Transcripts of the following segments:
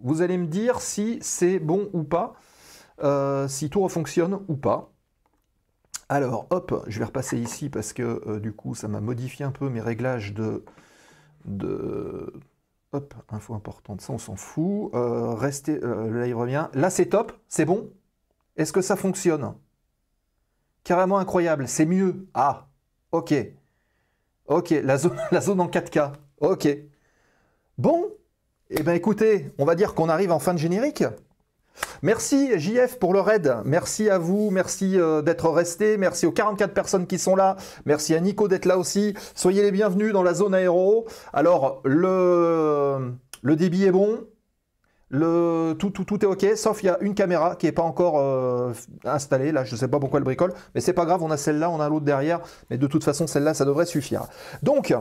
Vous allez me dire si c'est bon ou pas, si tout refonctionne ou pas. Alors, hop, je vais repasser ici parce que du coup, ça m'a modifié un peu mes réglages de... Hop, info importante, ça on s'en fout. Restez, le live revient. Là, c'est top, c'est bon. Est-ce que ça fonctionne? Carrément incroyable, c'est mieux. Ah, ok. Ok, la zone en 4K. Ok. Bon, eh bien écoutez, on va dire qu'on arrive en fin de générique. Merci JF pour le raid, merci à vous, merci d'être resté, merci aux 44 personnes qui sont là, merci à Nico d'être là aussi, soyez les bienvenus dans la zone aéro. Alors le débit est bon, tout est ok, sauf il y a une caméra qui n'est pas encore installée, là je ne sais pas pourquoi elle bricole, mais c'est pas grave, on a celle-là, on a l'autre derrière, mais de toute façon celle-là ça devrait suffire. Donc...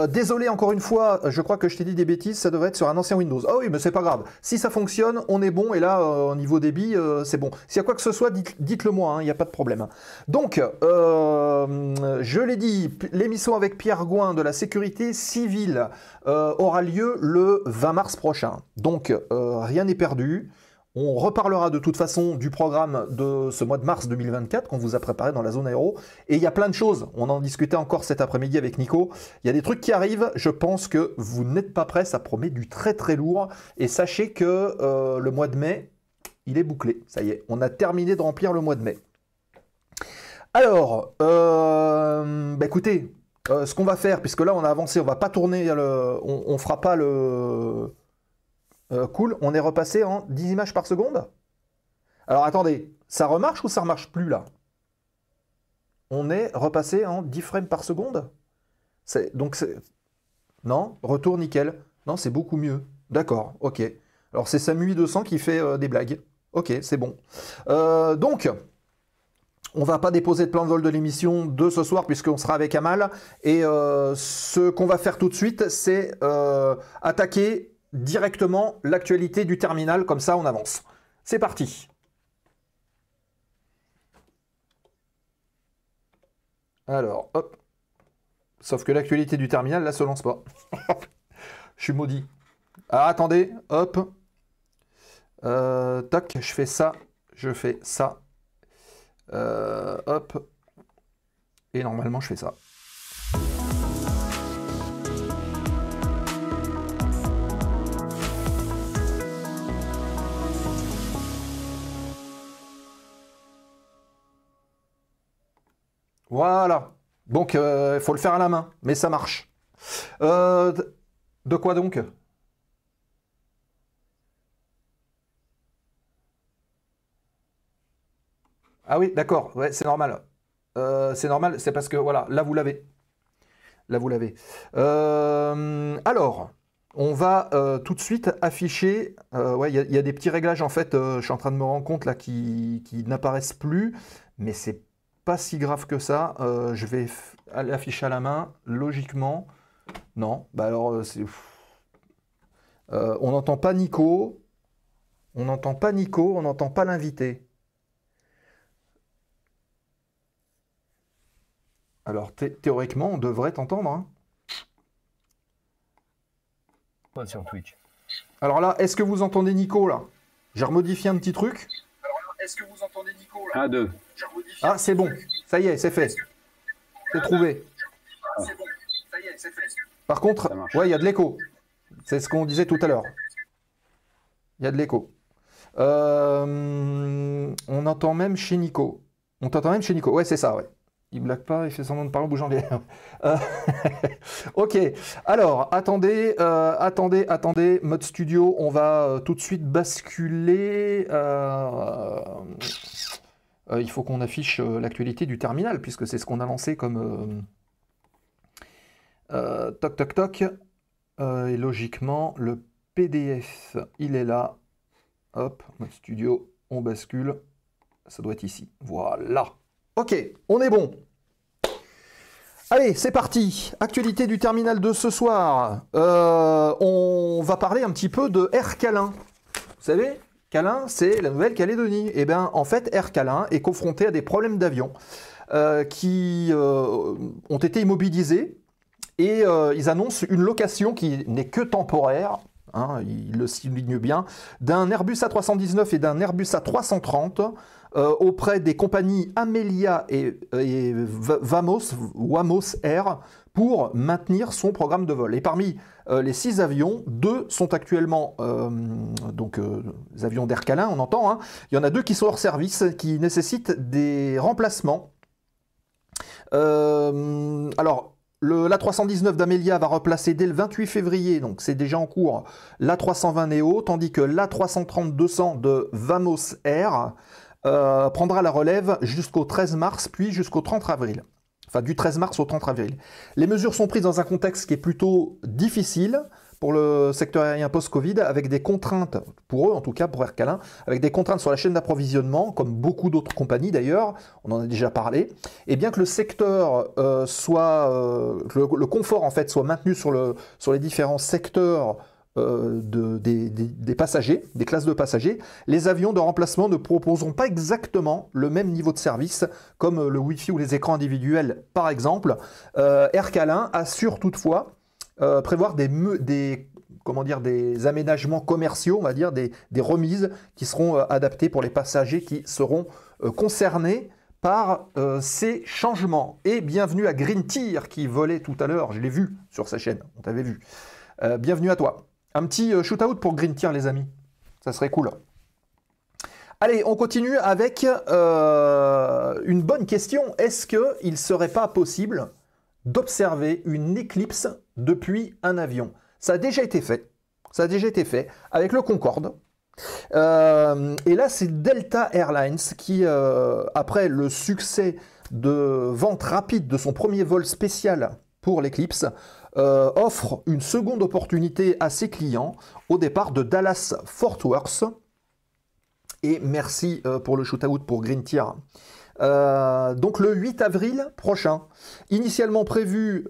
désolé encore une fois, je crois que je t'ai dit des bêtises, ça devrait être sur un ancien Windows. Ah oui, mais c'est pas grave. Si ça fonctionne, on est bon, et là, au niveau débit, c'est bon. S'il y a quoi que ce soit, dites-le moi, il n'y a pas de problème. Donc, je l'ai dit, l'émission avec Pierre Gouin de la sécurité civile aura lieu le 20 mars prochain. Donc, rien n'est perdu. On reparlera de toute façon du programme de ce mois de mars 2024 qu'on vous a préparé dans la zone aéro. Et il y a plein de choses. On en discutait encore cet après-midi avec Nico. Il y a des trucs qui arrivent. Je pense que vous n'êtes pas prêts. Ça promet du très très lourd. Et sachez que le mois de mai, il est bouclé. Ça y est, on a terminé de remplir le mois de mai. Alors, écoutez, ce qu'on va faire, puisque là on a avancé, on va pas tourner, on fera pas le... cool, on est repassé en 10 images par seconde. Alors attendez, ça remarche ou ça ne remarche plus là? On est repassé en 10 frames par seconde. Donc c'est... Non, retour nickel. Non, c'est beaucoup mieux. D'accord, ok. Alors c'est Samu 200 qui fait des blagues. Ok, c'est bon. Donc, on va pas déposer de plan de vol de l'émission de ce soir puisqu'on sera avec Amal. Et ce qu'on va faire tout de suite, c'est attaquer directement l'actualité du terminal, comme ça on avance. C'est parti. Alors, hop. Sauf que l'actualité du terminal, là, se lance pas. Je suis maudit. Ah, attendez, hop. Toc, je fais ça, je fais ça. Hop. Et normalement, je fais ça. Voilà. Donc, il faut le faire à la main, mais ça marche. De quoi donc? Ah oui, d'accord, ouais, c'est normal. C'est normal, c'est parce que, voilà, là, vous l'avez. Là, vous l'avez. Alors, on va tout de suite afficher... ouais, il y a des petits réglages, en fait, je suis en train de me rendre compte, là, qui n'apparaissent plus, mais c'est pas si grave que ça. Je vais l'afficher à la main, logiquement. Non, bah alors, c'est... on n'entend pas Nico. On n'entend pas Nico, on n'entend pas l'invité. Alors, théoriquement, on devrait t'entendre. Hein. Pas sur Twitch. Alors là, est-ce que vous entendez Nico, là? J'ai remodifié un petit truc. Alors là, est-ce que vous entendez Nico, là? 1, 2. Ah, c'est bon. Ça y est, c'est fait. C'est trouvé. Ah, c'est bon. Ça y est, c'est fait. Par contre, ouais, il y a de l'écho. C'est ce qu'on disait tout à l'heure. Il y a de l'écho. On entend même chez Nico. On t'entend même chez Nico. Ouais, c'est ça, ouais. Il blague pas, il fait semblant de parler en bougeant les lèvres. Ok, alors, attendez, attendez, mode studio, on va tout de suite basculer. Il faut qu'on affiche l'actualité du terminal, puisque c'est ce qu'on a lancé comme... toc, toc, toc. Et logiquement, le PDF, il est là. Hop, mode studio, on bascule. Ça doit être ici. Voilà. Ok, on est bon. Allez, c'est parti. Actualité du terminal de ce soir. On va parler un petit peu de Air Calin. Vous savez, Calin, c'est la Nouvelle-Calédonie. Et bien, en fait, Air Calin est confronté à des problèmes d'avion qui ont été immobilisés et ils annoncent une location qui n'est que temporaire. hein, il le souligne bien, d'un Airbus A319 et d'un Airbus A330 auprès des compagnies Amelia et Wamos Air pour maintenir son programme de vol. Et parmi les 6 avions, 2 sont actuellement les avions d'Air Calin, on entend, hein. Il y en a 2 qui sont hors service, qui nécessitent des remplacements. Alors, l'A319 d'Amelia va replacer dès le 28 février, donc c'est déjà en cours, l'A320 Neo, tandis que l'A330-200 de Wamos Air prendra la relève jusqu'au 13 mars, puis jusqu'au 30 avril. Enfin, du 13 mars au 30 avril. Les mesures sont prises dans un contexte qui est plutôt difficile pour le secteur aérien post-Covid, avec des contraintes, pour eux en tout cas, pour Air Calin, avec des contraintes sur la chaîne d'approvisionnement, comme beaucoup d'autres compagnies d'ailleurs, on en a déjà parlé, et bien que le secteur le confort en fait soit maintenu sur les différents secteurs des passagers, des classes de passagers, les avions de remplacement ne proposeront pas exactement le même niveau de service comme le Wi-Fi ou les écrans individuels par exemple. Air Calin assure toutefois prévoir des aménagements commerciaux, on va dire, des remises qui seront adaptées pour les passagers qui seront concernés par ces changements. Et bienvenue à Green Tier qui volait tout à l'heure, je l'ai vu sur sa chaîne, on t'avait vu. Bienvenue à toi. Un petit shoot-out pour Green Tier, les amis. Ça serait cool. Allez, on continue avec une bonne question. Est-ce qu'il ne serait pas possible d'observer une éclipse depuis un avion? Ça a déjà été fait. Ça a déjà été fait avec le Concorde. Et là, c'est Delta Airlines qui, après le succès de vente rapide de son premier vol spécial pour l'éclipse, offre une seconde opportunité à ses clients au départ de Dallas-Fort Worth. Et merci pour le shoot-out pour Green Tier. Donc le 8 avril prochain, initialement prévu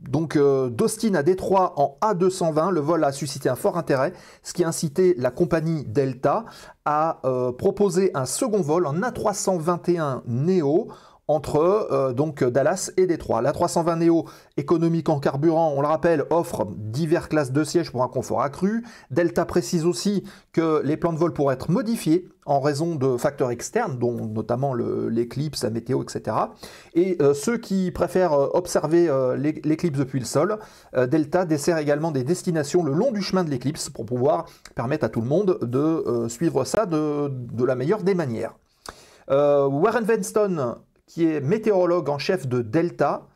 d'Austin à Détroit en A220, le vol a suscité un fort intérêt, ce qui a incité la compagnie Delta à proposer un second vol en A321 Neo entre Dallas et Détroit. L'A320 Neo, économique en carburant, on le rappelle, offre diverses classes de sièges pour un confort accru. Delta précise aussi que les plans de vol pourraient être modifiés en raison de facteurs externes, dont notamment l'éclipse, la météo, etc. Et ceux qui préfèrent observer l'éclipse depuis le sol, Delta dessert également des destinations le long du chemin de l'éclipse pour pouvoir permettre à tout le monde de suivre ça de la meilleure des manières. Warren Weston, qui est météorologue en chef de Delta,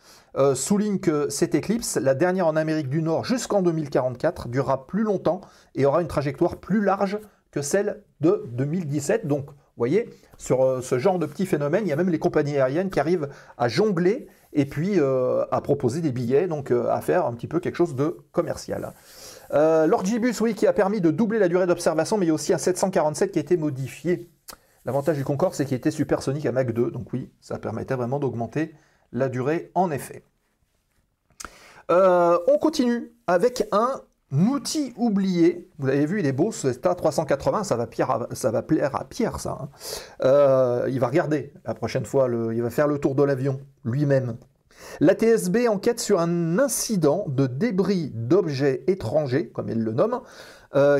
souligne que cette éclipse, la dernière en Amérique du Nord jusqu'en 2044, durera plus longtemps et aura une trajectoire plus large que celle de 2017. Donc, vous voyez, sur ce genre de petits phénomènes, il y a même les compagnies aériennes qui arrivent à jongler et puis à proposer des billets, donc à faire un petit peu quelque chose de commercial. L'Orgibus, oui, qui a permis de doubler la durée d'observation, mais il y a aussi un 747 qui a été modifié. L'avantage du Concorde, c'est qu'il était supersonique à Mach 2, donc oui, ça permettait vraiment d'augmenter la durée, en effet. On continue avec un outil oublié. Vous avez vu, il est beau, c'est A380, ça va plaire à Pierre, ça. Hein. Il va regarder la prochaine fois, il va faire le tour de l'avion, lui-même. L'ATSB enquête sur un incident de débris d'objets étrangers, comme il le nomme,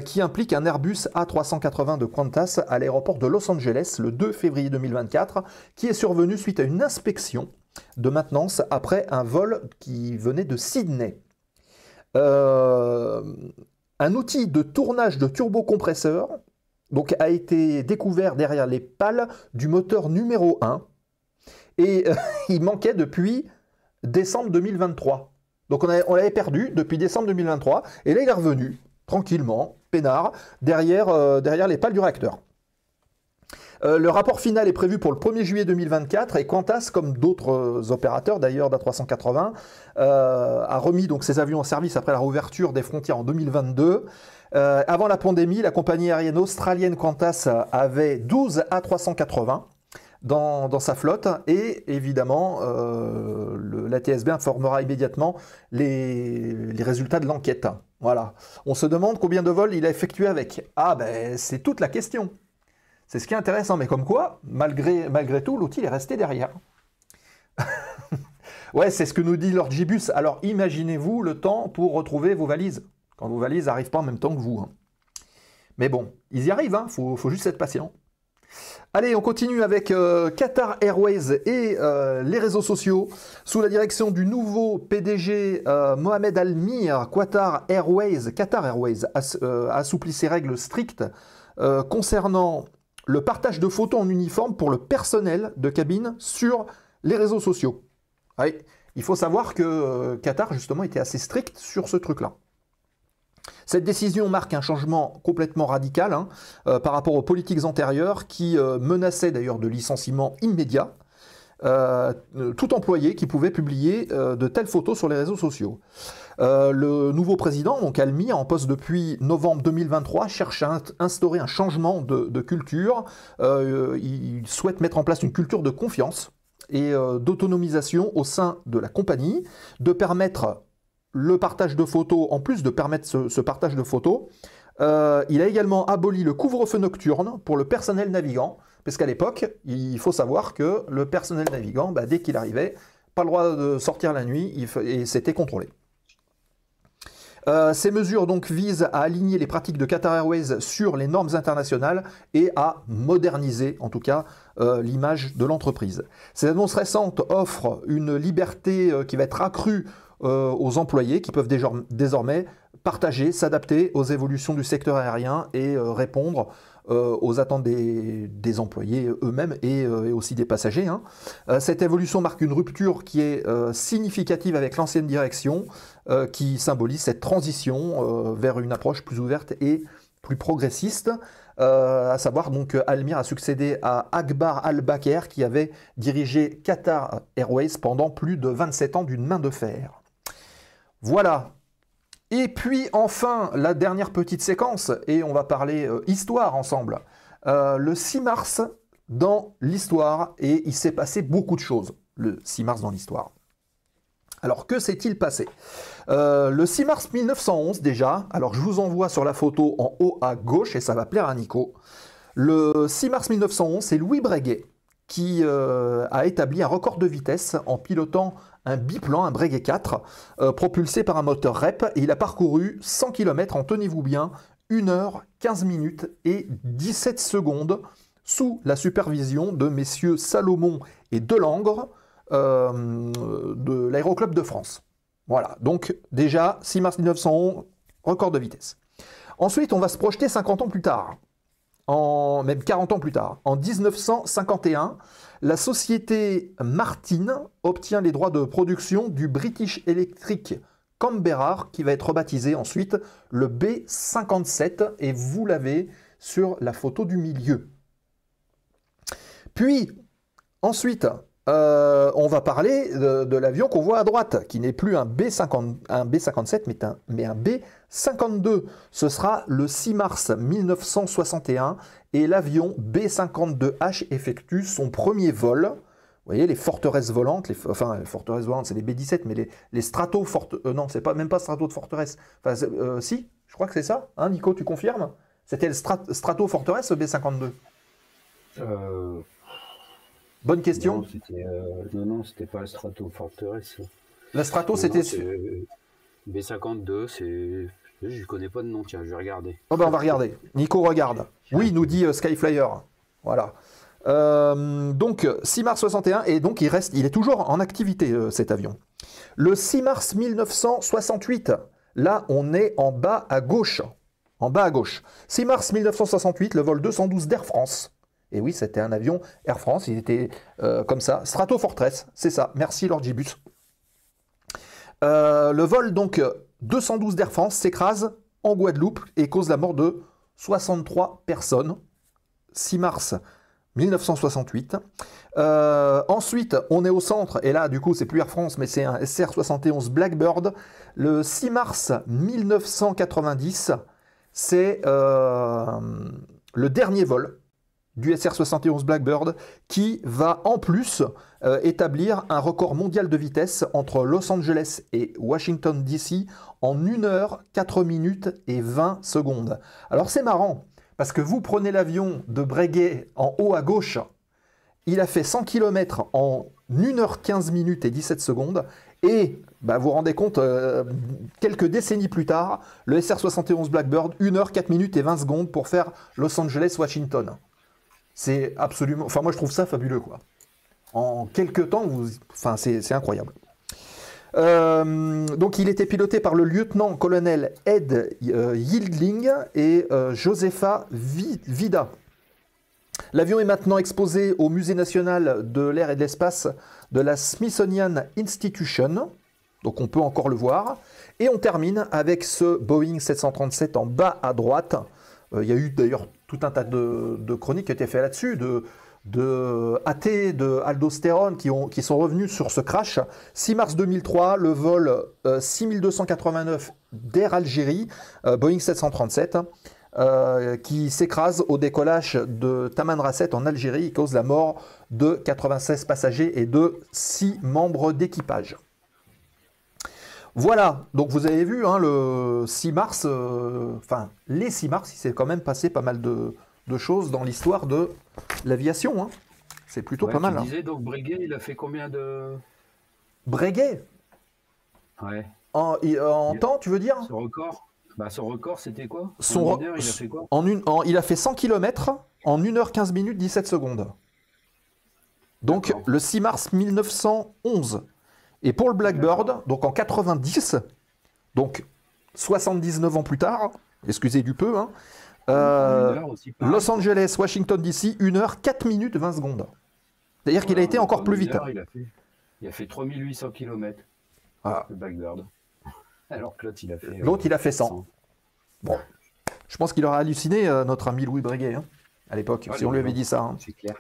qui implique un Airbus A380 de Qantas à l'aéroport de Los Angeles le 2 février 2024, qui est survenu suite à une inspection de maintenance après un vol qui venait de Sydney. Un outil de tournage de turbocompresseur donc, a été découvert derrière les pales du moteur numéro 1 et il manquait depuis décembre 2023. Donc on l'avait perdu depuis décembre 2023 et là il est revenu tranquillement, peinard, derrière les pales du réacteur. Le rapport final est prévu pour le 1er juillet 2024 et Qantas, comme d'autres opérateurs d'ailleurs d'A380, a remis donc ses avions en service après la réouverture des frontières en 2022. Avant la pandémie, la compagnie aérienne australienne Qantas avait 12 A380 dans sa flotte et évidemment l'ATSB informera immédiatement les résultats de l'enquête. Voilà. On se demande combien de vols il a effectué avec. Ah ben c'est toute la question. C'est ce qui est intéressant, mais comme quoi, malgré tout, l'outil est resté derrière. Ouais, c'est ce que nous dit l'Orgibus. Alors imaginez-vous le temps pour retrouver vos valises. Quand vos valises n'arrivent pas en même temps que vous. Hein. Mais bon, ils y arrivent, hein, faut juste être patient. Allez, on continue avec Qatar Airways et les réseaux sociaux. Sous la direction du nouveau PDG Mohamed Al-Mir, Qatar Airways assouplit ses règles strictes concernant le partage de photos en uniforme pour le personnel de cabine sur les réseaux sociaux. Oui, il faut savoir que Qatar, justement, était assez strict sur ce truc-là. Cette décision marque un changement complètement radical hein, par rapport aux politiques antérieures qui menaçaient d'ailleurs de licenciement immédiat tout employé qui pouvait publier de telles photos sur les réseaux sociaux. Le nouveau président, donc Al-Mir, en poste depuis novembre 2023, cherche à instaurer un changement de culture. Il souhaite mettre en place une culture de confiance et d'autonomisation au sein de la compagnie, de permettre le partage de photos, en plus de permettre ce partage de photos, il a également aboli le couvre-feu nocturne pour le personnel navigant, parce qu'à l'époque, il faut savoir que le personnel navigant, bah, dès qu'il arrivait, pas le droit de sortir la nuit, et c'était contrôlé. Ces mesures donc visent à aligner les pratiques de Qatar Airways sur les normes internationales et à moderniser en tout cas l'image de l'entreprise. Ces annonces récentes offrent une liberté qui va être accrue aux employés qui peuvent désormais partager, s'adapter aux évolutions du secteur aérien et répondre aux attentes des employés eux-mêmes et aussi des passagers. Hein. Cette évolution marque une rupture qui est significative avec l'ancienne direction qui symbolise cette transition vers une approche plus ouverte et plus progressiste. À savoir donc Al-Mir a succédé à Akbar Al-Bakr qui avait dirigé Qatar Airways pendant plus de 27 ans d'une main de fer. Voilà. Et puis enfin, la dernière petite séquence, et on va parler histoire ensemble. Le 6 mars dans l'histoire, et il s'est passé beaucoup de choses, le 6 mars dans l'histoire. Alors, que s'est-il passé? Le 6 mars 1911 déjà, alors je vous envoie sur la photo en haut à gauche, et ça va plaire à Nico. Le 6 mars 1911, c'est Louis Breguet qui a établi un record de vitesse en pilotant un biplan, un Breguet 4, propulsé par un moteur REP, et il a parcouru 100 km en, tenez-vous bien, 1 heure, 15 minutes et 17 secondes, sous la supervision de messieurs Salomon et Delangre de l'Aéroclub de France. Voilà, donc déjà, 6 mars 1911, record de vitesse. Ensuite, on va se projeter 50 ans plus tard. Même 40 ans plus tard, en 1951, la société Martin obtient les droits de production du British Electric Canberra, qui va être rebaptisé ensuite le B57, et vous l'avez sur la photo du milieu. Puis, ensuite, on va parler de l'avion qu'on voit à droite, qui n'est plus un B57, mais un B52. Ce sera le 6 mars 1961, et l'avion B52H effectue son premier vol. Vous voyez, les forteresses volantes, les forteresses volantes, c'est les B17, mais les stratos non, c'est même pas strato de forteresse. Enfin, si, je crois que c'est ça. Hein, Nico, tu confirmes? C'était le strato forteresse, B52. Bonne question. Non, c'était pas la Strato Fortress. La Strato, c'était... B52, c'est... Je connais pas de nom, tiens, je vais regarder. Oh ben on va regarder. Nico regarde. Oui, nous dit Skyflyer. Voilà. Donc, 6 mars 61, et donc il est toujours en activité, cet avion. Le 6 mars 1968, là, on est en bas à gauche. En bas à gauche. 6 mars 1968, le vol 212 d'Air France. Et oui, c'était un avion Air France, il était comme ça. Strato Fortress, c'est ça. Merci Lord Gibus. Le vol donc 212 d'Air France s'écrase en Guadeloupe et cause la mort de 63 personnes. 6 mars 1968. Ensuite, on est au centre, et là, du coup, c'est plus Air France, mais c'est un SR-71 Blackbird. Le 6 mars 1990, c'est le dernier vol du SR-71 Blackbird qui va en plus établir un record mondial de vitesse entre Los Angeles et Washington DC en 1 heure, 4 minutes et 20 secondes. Alors c'est marrant, parce que vous prenez l'avion de Breguet en haut à gauche, il a fait 100 km en 1 heure 15 minutes et 17 secondes, Et bah, vous vous rendez compte, quelques décennies plus tard, le SR-71 Blackbird, 1 heure, 4 minutes et 20 secondes pour faire Los Angeles-Washington. C'est absolument... Enfin, moi, je trouve ça fabuleux, quoi. En quelques temps, enfin, c'est incroyable. Donc, il était piloté par le lieutenant-colonel Ed Yildling et Josefa Vida. L'avion est maintenant exposé au Musée national de l'air et de l'espace de la Smithsonian Institution. Donc, on peut encore le voir. Et on termine avec ce Boeing 737 en bas à droite. Il y a eu d'ailleurs tout un tas de chroniques qui étaient faites là-dessus, de AT, de Aldosteron qui sont revenus sur ce crash. 6 mars 2003, le vol 6289 d'Air Algérie, Boeing 737, qui s'écrase au décollage de Tamanrasset en Algérie et cause la mort de 96 passagers et de 6 membres d'équipage. Voilà, donc vous avez vu, hein, le 6 mars, enfin les 6 mars, il s'est quand même passé pas mal de choses dans l'histoire de l'aviation. Hein. C'est plutôt pas mal. Tu disais donc Breguet, il a fait combien de... Breguet? Ouais. En temps, tu veux dire? Son record? Bah, son record, c'était quoi? En une heure, il a fait quoi? Il a fait 100 km en 1 heure 15 minutes 17 secondes. Donc le 6 mars 1911. Et pour le Blackbird, donc en 90, donc 79 ans plus tard, excusez du peu, hein, Los Angeles, Washington DC, 1 heure 4 minutes 20 secondes. C'est-à-dire qu'il a été encore plus vite. Il a fait 3800 km, le Blackbird. Alors que l'autre, il a fait... L'autre, il a fait 100. Bon, je pense qu'il aurait halluciné, notre ami Louis Breguet, hein, à l'époque, si on lui avait dit ça. Hein. C'est clair.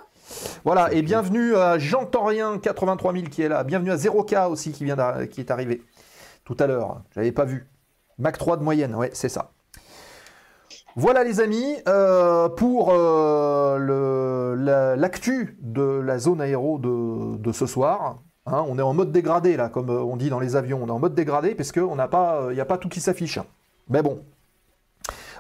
Voilà, et bienvenue à J'entends rien 83 000 qui est là. Bienvenue à 0K aussi qui est arrivé tout à l'heure. Je l'avais pas vu. Mac 3 de moyenne, ouais, c'est ça. Voilà les amis, pour l'actu de la zone aéro de ce soir. Hein, on est en mode dégradé là, comme on dit dans les avions. On est en mode dégradé parce qu'il n'y a pas tout qui s'affiche. Mais bon.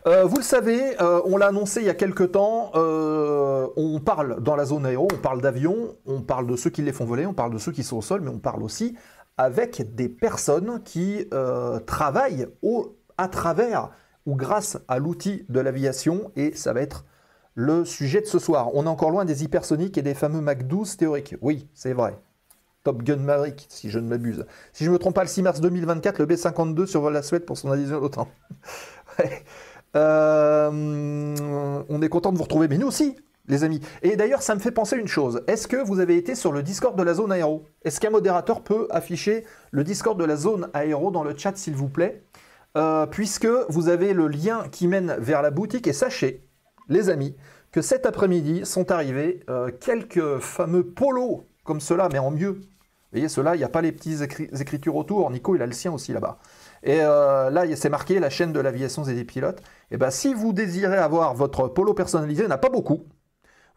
Vous le savez, on l'a annoncé il y a quelques temps, on parle dans la zone aéro, on parle d'avions, on parle de ceux qui les font voler, on parle de ceux qui sont au sol, mais on parle aussi avec des personnes qui travaillent à travers ou grâce à l'outil de l'aviation, et ça va être le sujet de ce soir. On est encore loin des hypersoniques et des fameux Mach 12 théoriques. Oui, c'est vrai. Top Gun Maverick, si je ne m'abuse. Si je ne me trompe pas, le 6 mars 2024, le B-52 survole la Suède pour son adhésion à l'OTAN. Ouais. On est content de vous retrouver, mais nous aussi, les amis. Et d'ailleurs, ça me fait penser une chose. Est-ce que vous avez été sur le Discord de la zone aéro? Est-ce qu'un modérateur peut afficher le Discord de la zone aéro dans le chat, s'il vous plaît? Puisque vous avez le lien qui mène vers la boutique. Et sachez, les amis, que cet après-midi sont arrivés quelques fameux polos comme ceux-là, mais en mieux. Vous voyez, ceux-là, il n'y a pas les petites écritures autour. Nico, il a le sien aussi là-bas. Et là, c'est marqué la chaîne de l'aviation et des pilotes. Et bien, si vous désirez avoir votre polo personnalisé, il n'y en a pas beaucoup.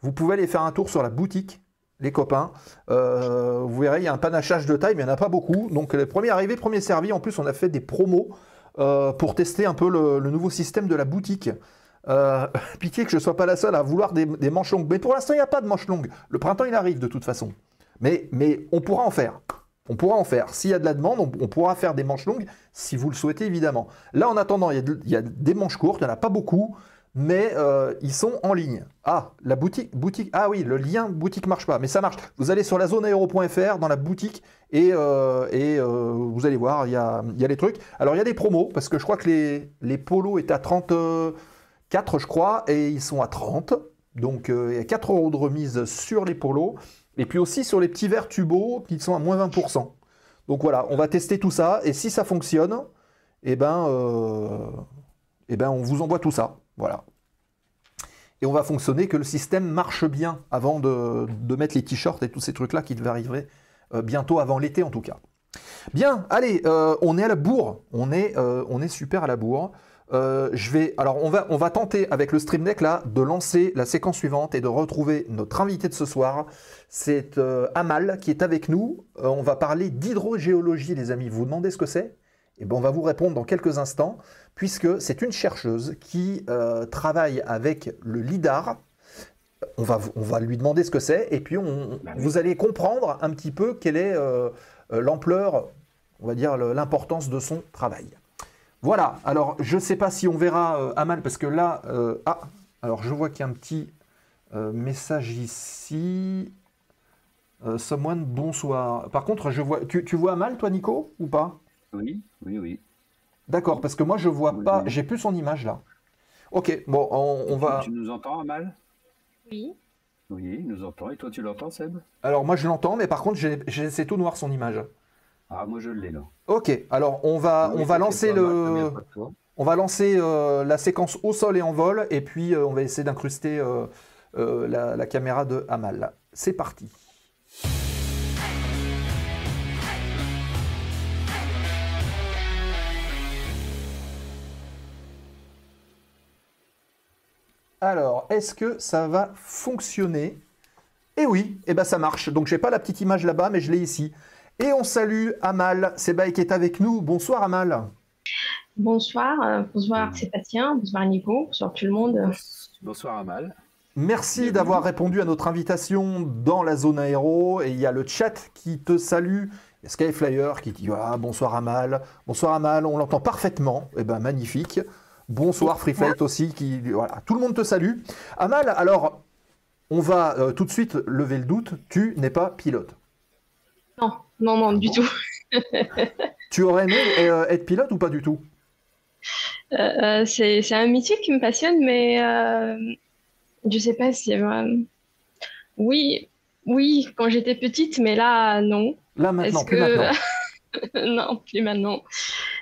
Vous pouvez aller faire un tour sur la boutique, les copains. Vous verrez, il y a un panachage de taille, mais il n'y en a pas beaucoup. Donc, les premiers arrivés, premiers servis. En plus, on a fait des promos pour tester un peu le nouveau système de la boutique. Pitié que je ne sois pas la seule à vouloir des manches longues. Mais pour l'instant, il n'y a pas de manches longues. Le printemps, il arrive de toute façon. Mais on pourra en faire. On pourra en faire. S'il y a de la demande, on pourra faire des manches longues, si vous le souhaitez, évidemment. Là, en attendant, il y a des manches courtes, il n'y en a pas beaucoup, mais ils sont en ligne. Ah, la boutique. Ah oui, le lien boutique ne marche pas, mais ça marche. Vous allez sur lazoneaero.fr, dans la boutique, et vous allez voir, il y a les trucs. Alors, il y a des promos, parce que je crois que les polos étaient à 34, je crois, et ils sont à 30. Donc, il y a 4 € de remise sur les polos. Et puis aussi sur les petits verres Tubo qui sont à moins 20%. Donc voilà, on va tester tout ça. Et si ça fonctionne, on vous envoie tout ça. Voilà. Et on va fonctionner que le système marche bien avant de mettre les t-shirts et tous ces trucs-là qui devaient arriver bientôt avant l'été en tout cas. Bien, allez, on est à la bourre. On est super à la bourre. Alors on va tenter avec le Stream Deck là de lancer la séquence suivante et de retrouver notre invité de ce soir. C'est Amal qui est avec nous. On va parler d'hydrogéologie, les amis. Vous vous demandez ce que c'est? Eh ben, on va vous répondre dans quelques instants, puisque c'est une chercheuse qui travaille avec le LIDAR. On va lui demander ce que c'est, et puis vous allez comprendre un petit peu quelle est l'ampleur on va dire, l'importance de son travail. Voilà, alors je ne sais pas si on verra Amal, parce que là... alors je vois qu'il y a un petit message ici. Someone, bonsoir. Par contre, je vois... Tu vois Amal, toi, Nico, ou pas? Oui, oui, oui. D'accord, parce que moi, je vois Oui, pas... oui. J'ai plus son image, là. Ok, bon, on va... Tu nous entends, Amal? Oui. Oui, il nous entend. Et toi, tu l'entends, Seb? Alors, moi, je l'entends, mais par contre, c'est tout noir, son image. Ah, moi, je l'ai, là. Ok, alors, on va Oui, lancer t'inquiète pas, Amal, ça vient pas de toi. On va lancer la séquence au sol et en vol, et puis on va essayer d'incruster la caméra de Amal. C'est parti. Alors, est-ce que ça va fonctionner? Eh oui, eh ben ça marche. Donc j'ai pas la petite image là-bas, mais je l'ai ici. Et on salue Amal, Sebaï qui est avec nous. Bonsoir Amal. Bonsoir, bonsoir Sébastien, bonsoir Nico, bonsoir tout le monde. Bonsoir, Amal. Merci Bienvenue. d'avoir répondu à notre invitation dans la zone aéro. Et il y a le chat qui te salue. Il y a Skyflyer qui dit ah, bonsoir Amal. Bonsoir Amal, on l'entend parfaitement. Eh ben magnifique. Bonsoir Freeflight aussi. Voilà, tout le monde te salue. Amal, alors, on va tout de suite lever le doute. Tu n'es pas pilote. Non, non, non, du tout. Tu aurais aimé être pilote ou pas du tout? C'est un métier qui me passionne, mais je sais pas si... oui, oui, quand j'étais petite, mais là, non. Là maintenant, Est-ce plus que... maintenant. Non, plus maintenant.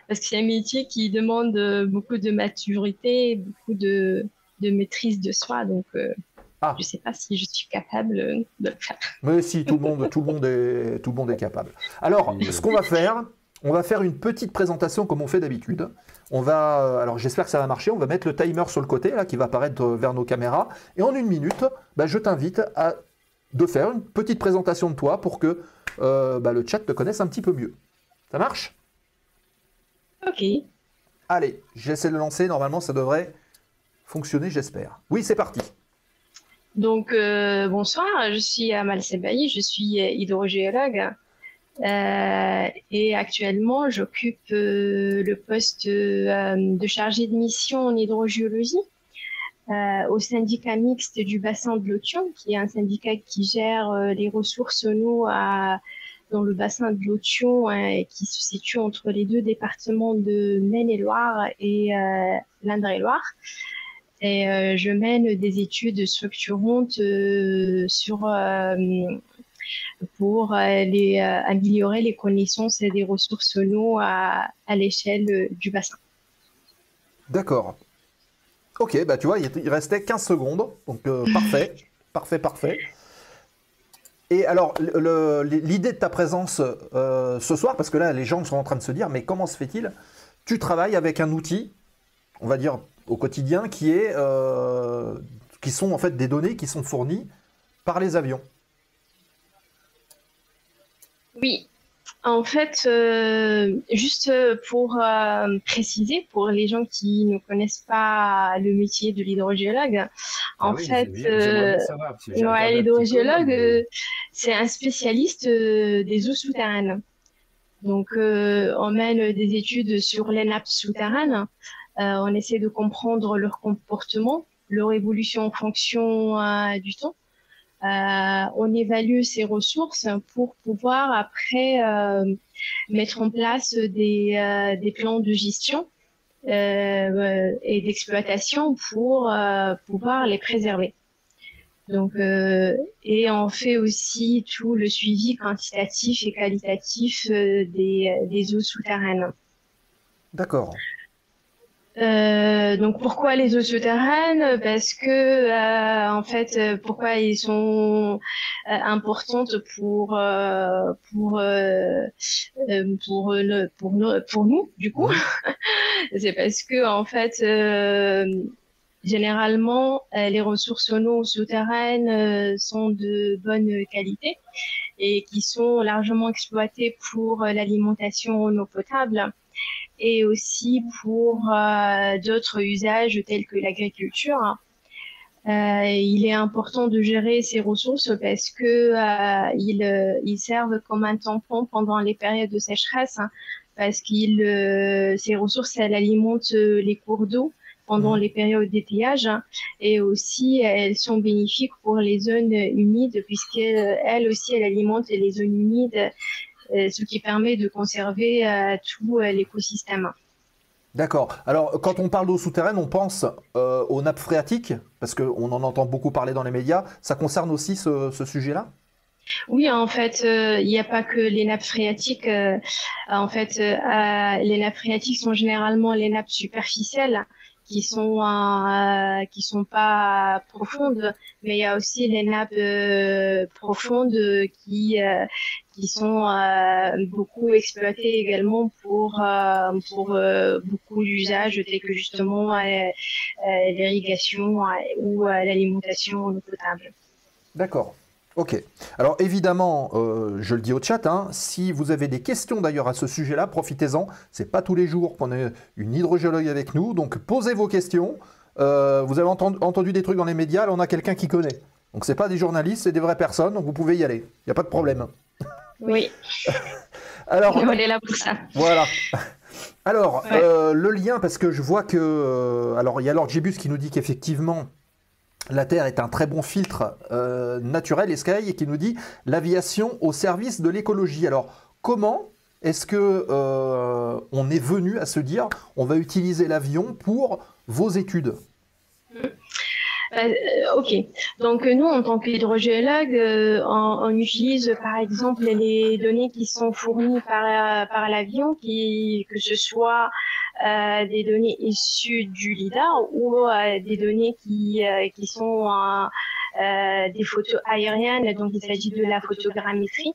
Parce que c'est un métier qui demande beaucoup de maturité, beaucoup de maîtrise de soi, donc je sais pas si je suis capable de le faire. Mais si, tout le monde est capable. Alors, ce qu'on va faire, on va faire une petite présentation comme on fait d'habitude. On va, alors j'espère que ça va marcher, on va mettre le timer sur le côté, là, qui va apparaître vers nos caméras. Et en 1 minute, je t'invite de faire une petite présentation de toi pour que le chat te connaisse un petit peu mieux. Ça marche? Ok. Allez, j'essaie de le lancer, normalement ça devrait fonctionner, j'espère. Oui, c'est parti. Donc, bonsoir, je suis Amal Sebaï, je suis hydrogéologue et actuellement j'occupe le poste de chargé de mission en hydrogéologie au syndicat mixte du bassin de l'Authion, qui est un syndicat qui gère les ressources en eau dans le bassin de l'Authion et qui se situe entre les deux départements de Maine-et-Loire et l'Indre-et-Loire. Et je mène des études structurantes pour améliorer les connaissances des ressources en eau à l'échelle du bassin. D'accord. Ok, tu vois, il restait 15 secondes, donc parfait, parfait. Et alors, l'idée de ta présence ce soir, parce que là, les gens sont en train de se dire, mais comment se fait-il? Tu travailles avec un outil, on va dire, au quotidien, qui sont en fait des données qui sont fournies par les avions. Oui, en fait, juste pour préciser, pour les gens qui ne connaissent pas le métier de l'hydrogéologue, l'hydrogéologue, c'est un spécialiste des eaux souterraines. Donc, on mène des études sur les nappes souterraines. On essaie de comprendre leur comportement, leur évolution en fonction du temps. On évalue ces ressources pour pouvoir après mettre en place des plans de gestion et d'exploitation pour pouvoir les préserver. Donc, et on fait aussi tout le suivi quantitatif et qualitatif des eaux souterraines. D'accord. Donc pourquoi les eaux souterraines? Parce que en fait, pourquoi ils sont importantes pour nous du coup. C'est parce que en fait généralement les ressources en eau souterraines sont de bonne qualité et qui sont largement exploitées pour l'alimentation en eau potable et aussi pour d'autres usages tels que l'agriculture. Il est important de gérer ces ressources parce que ils servent comme un tampon pendant les périodes de sécheresse, hein, parce ces ressources, elles alimentent les cours d'eau pendant les périodes d'étiage, hein, et aussi elles sont bénéfiques pour les zones humides puisqu'elles aussi elles alimentent les zones humides, ce qui permet de conserver tout l'écosystème. D'accord. Alors, quand on parle d'eau souterraine, on pense aux nappes phréatiques, parce qu'on en entend beaucoup parler dans les médias. Ça concerne aussi ce sujet-là? Oui, en fait, il n'y a pas que les nappes phréatiques. Les nappes phréatiques sont généralement les nappes superficielles qui sont pas profondes, mais il y a aussi les nappes profondes qui sont beaucoup exploitées également pour beaucoup d'usages tels que justement l'irrigation ou l'alimentation en eau potable. D'accord. Ok. Alors évidemment, je le dis au chat, hein, si vous avez des questions d'ailleurs à ce sujet-là, profitez-en. C'est pas tous les jours qu'on a une hydrogéologue avec nous, donc posez vos questions. Vous avez entendu des trucs dans les médias, là on a quelqu'un qui connaît. Donc c'est pas des journalistes, c'est des vraies personnes, donc vous pouvez y aller. Il n'y a pas de problème. Oui. Alors, on est là pour ça. Voilà. Alors, le lien, parce que je vois que... alors, il y a Lord Jebus qui nous dit qu'effectivement, la Terre est un très bon filtre naturel, et Sky, qui nous dit l'aviation au service de l'écologie. Alors, comment est-ce que on est venu à se dire on va utiliser l'avion pour vos études? Ok. Donc nous, en tant qu'hydrogéologue, on utilise par exemple les données qui sont fournies par l'avion, que ce soit des données issues du lidar ou des données qui sont des photos aériennes. Donc il s'agit de la photogrammétrie.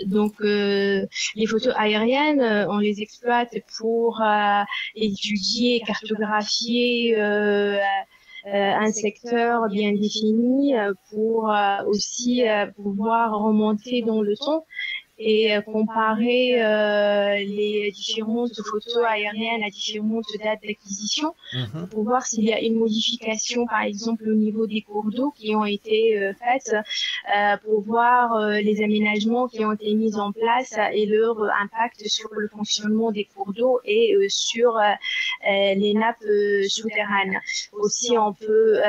Donc, les photos aériennes, on les exploite pour étudier, cartographier un secteur bien défini, pour aussi pouvoir remonter dans le temps et comparer les différentes photos aériennes à différentes dates d'acquisition pour voir s'il y a une modification, par exemple, au niveau des cours d'eau qui ont été faites, pour voir les aménagements qui ont été mis en place et leur impact sur le fonctionnement des cours d'eau et sur les nappes souterraines. Aussi, on peut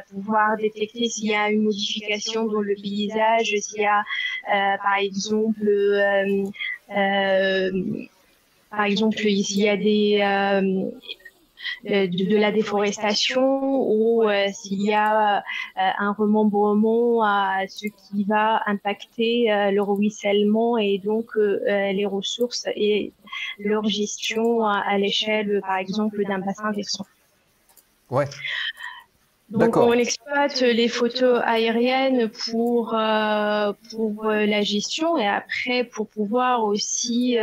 pouvoir détecter s'il y a une modification dans le paysage, s'il y a, par exemple, s'il y a de la déforestation ou s'il y a un remembrement, ce qui va impacter le ruissellement et donc les ressources et leur gestion à l'échelle, par exemple, d'un bassin versant. Ouais. Donc, on exploite les photos aériennes pour la gestion et après pour pouvoir aussi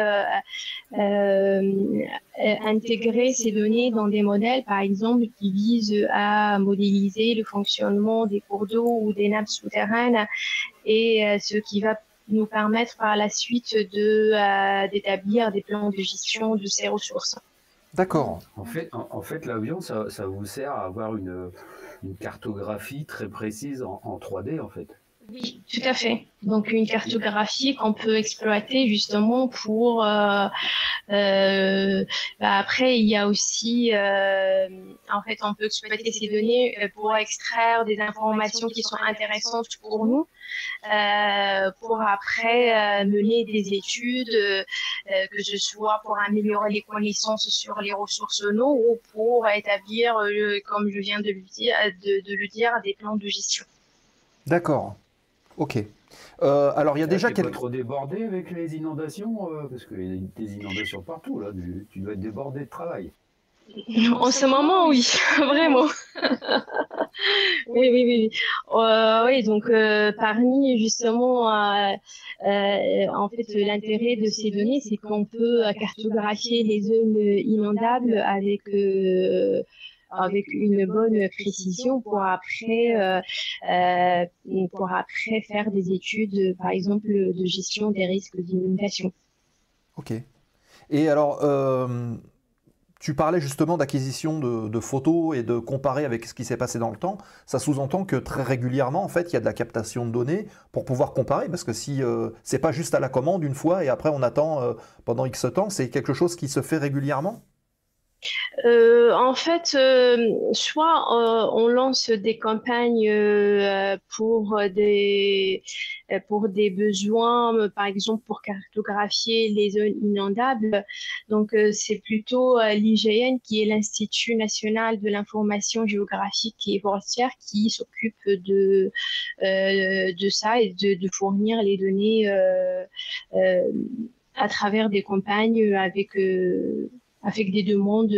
intégrer ces données dans des modèles, par exemple, qui visent à modéliser le fonctionnement des cours d'eau ou des nappes souterraines et ce qui va nous permettre par la suite d'établir des plans de gestion de ces ressources. D'accord. En fait, l'avion, ça vous sert à avoir une cartographie très précise en 3D, en fait. Oui, tout à fait. Donc, une cartographie qu'on peut exploiter justement pour... après, il y a aussi... en fait, on peut exploiter ces données pour extraire des informations qui sont intéressantes pour nous, pour après mener des études, que ce soit pour améliorer les connaissances sur les ressources en eau ou pour établir, comme je viens de le dire, des plans de gestion. D'accord. Ok. Alors il y a déjà quelques... trop débordé avec les inondations, parce qu'il y a des inondations partout, là. Tu dois être débordé de travail. En ce moment, oui, vraiment. Oui. Oui, donc parmi justement, en fait, l'intérêt de ces données, c'est qu'on peut cartographier les zones inondables avec une bonne précision pour après faire des études, par exemple, de gestion des risques d'inondation. Ok. Et alors, tu parlais justement d'acquisition de photos et de comparer avec ce qui s'est passé dans le temps. Ça sous-entend que très régulièrement, en fait, il y a de la captation de données pour pouvoir comparer, parce que si c'est pas juste à la commande une fois et après on attend pendant X temps, c'est quelque chose qui se fait régulièrement? En fait, soit on lance des campagnes pour des besoins, par exemple pour cartographier les zones inondables. Donc, c'est plutôt l'IGN, qui est l'Institut national de l'information géographique et forestière, qui s'occupe de ça et de fournir les données euh, à travers des campagnes avec des demandes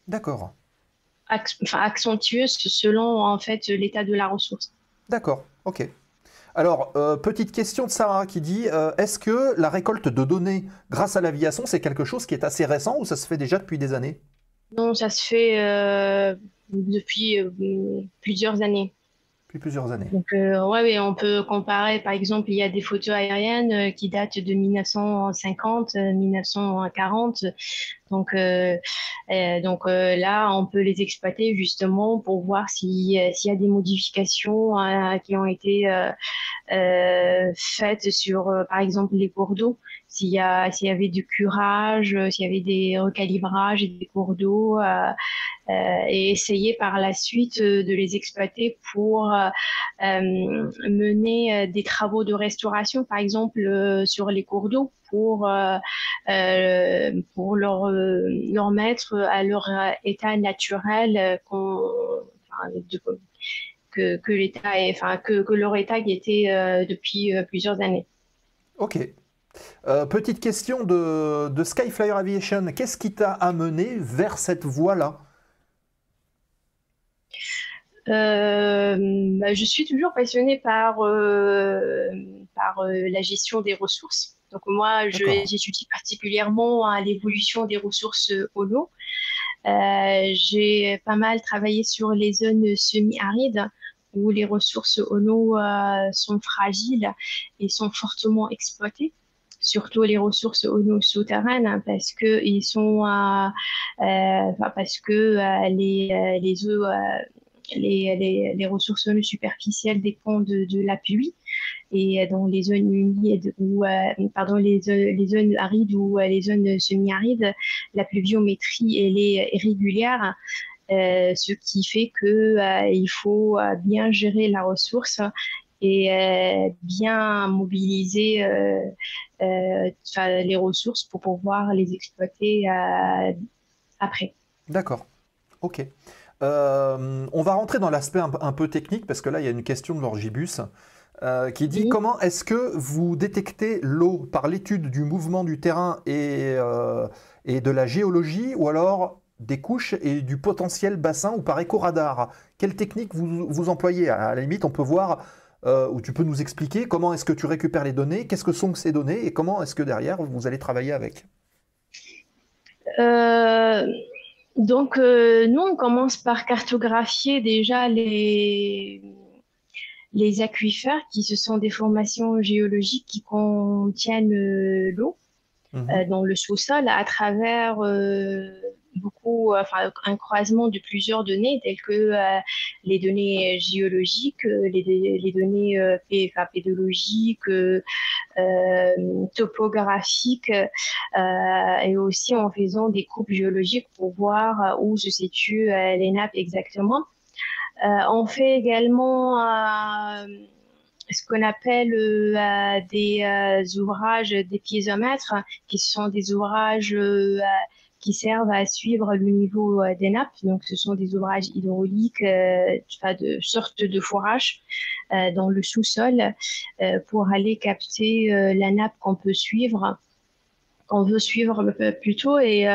D'accord, accentueuses selon en fait l'état de la ressource. d'accord, ok. Alors, petite question de Sarah qui dit, est-ce que la récolte de données grâce à l'aviation, c'est quelque chose qui est assez récent ou ça se fait déjà depuis des années? Non, ça se fait depuis plusieurs années. Depuis plusieurs années. Donc, ouais, ouais, on peut comparer, par exemple, il y a des photos aériennes qui datent de 1950, 1940. Là, on peut les exploiter justement pour voir s'il y a des modifications qui ont été faites sur, par exemple, les cours d'eau. S'il y avait du curage, s'il y avait des recalibrages des cours d'eau, et essayer par la suite de les exploiter pour mener des travaux de restauration, par exemple, sur les cours d'eau, pour leur mettre à leur état naturel que l'état que leur état y était depuis plusieurs années. Ok. Petite question de Skyflyer Aviation. Qu'est-ce qui t'a amené vers cette voie-là? Je suis toujours passionnée par la gestion des ressources. Donc moi, D'accord. j'étudie particulièrement l'évolution des ressources en eau. J'ai pas mal travaillé sur les zones semi-arides où les ressources en eau sont fragiles et sont fortement exploitées. Surtout les ressources en eau souterraines, hein, parce que les eaux les ressources en eau superficielles dépendent de la pluie, et dans les zones humides les zones arides ou les zones semi-arides, la pluviométrie elle est irrégulière, ce qui fait que il faut bien gérer la ressource et bien mobiliser les ressources pour pouvoir les exploiter après. D'accord. Ok. On va rentrer dans l'aspect un peu technique parce que là, il y a une question de l'Orgibus qui dit Oui. comment est-ce que vous détectez l'eau par l'étude du mouvement du terrain et de la géologie ou alors des couches et du potentiel bassin ou par éco-radar? Quelle technique vous employez? À la limite, on peut voir ou tu peux nous expliquer comment est-ce que tu récupères les données, qu'est-ce que sont ces données et comment est-ce que derrière vous allez travailler avec? Euh, nous, on commence par cartographier déjà les aquifères, qui ce sont des formations géologiques qui contiennent l'eau Mhm. dans le sous-sol à travers un croisement de plusieurs données telles que les données géologiques, les données pédologiques, topographiques, et aussi en faisant des coupes géologiques pour voir où se situent les nappes exactement. On fait également ce qu'on appelle des ouvrages, des piézomètres, qui sont des ouvrages qui servent à suivre le niveau des nappes. Donc, ce sont des ouvrages hydrauliques, de sorte de forage dans le sous-sol pour aller capter la nappe qu'on veut suivre plutôt, et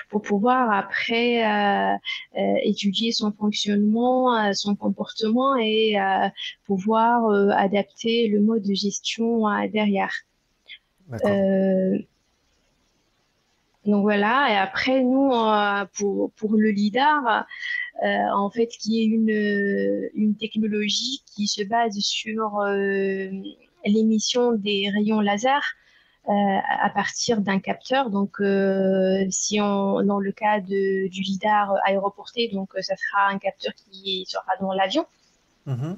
pour pouvoir après étudier son fonctionnement, son comportement, et pouvoir adapter le mode de gestion derrière. D'accord. Euh, donc voilà, et après nous, pour le LIDAR, en fait, qui est une technologie qui se base sur l'émission des rayons laser, à partir d'un capteur. Donc, si dans le cas du lidar aéroporté, donc ça sera un capteur qui sera dans l'avion. Mhm.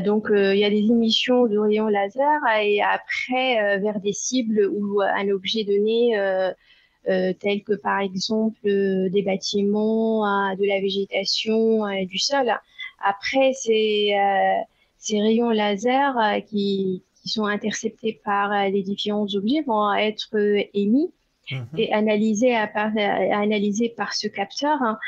Donc, il y a des émissions de rayons laser et après, vers des cibles ou un objet donné, tels que par exemple des bâtiments, de la végétation, du sol. Après, ces rayons laser qui sont interceptés par les différents objets vont être émis Mhm. et analysés par ce capteur, hein,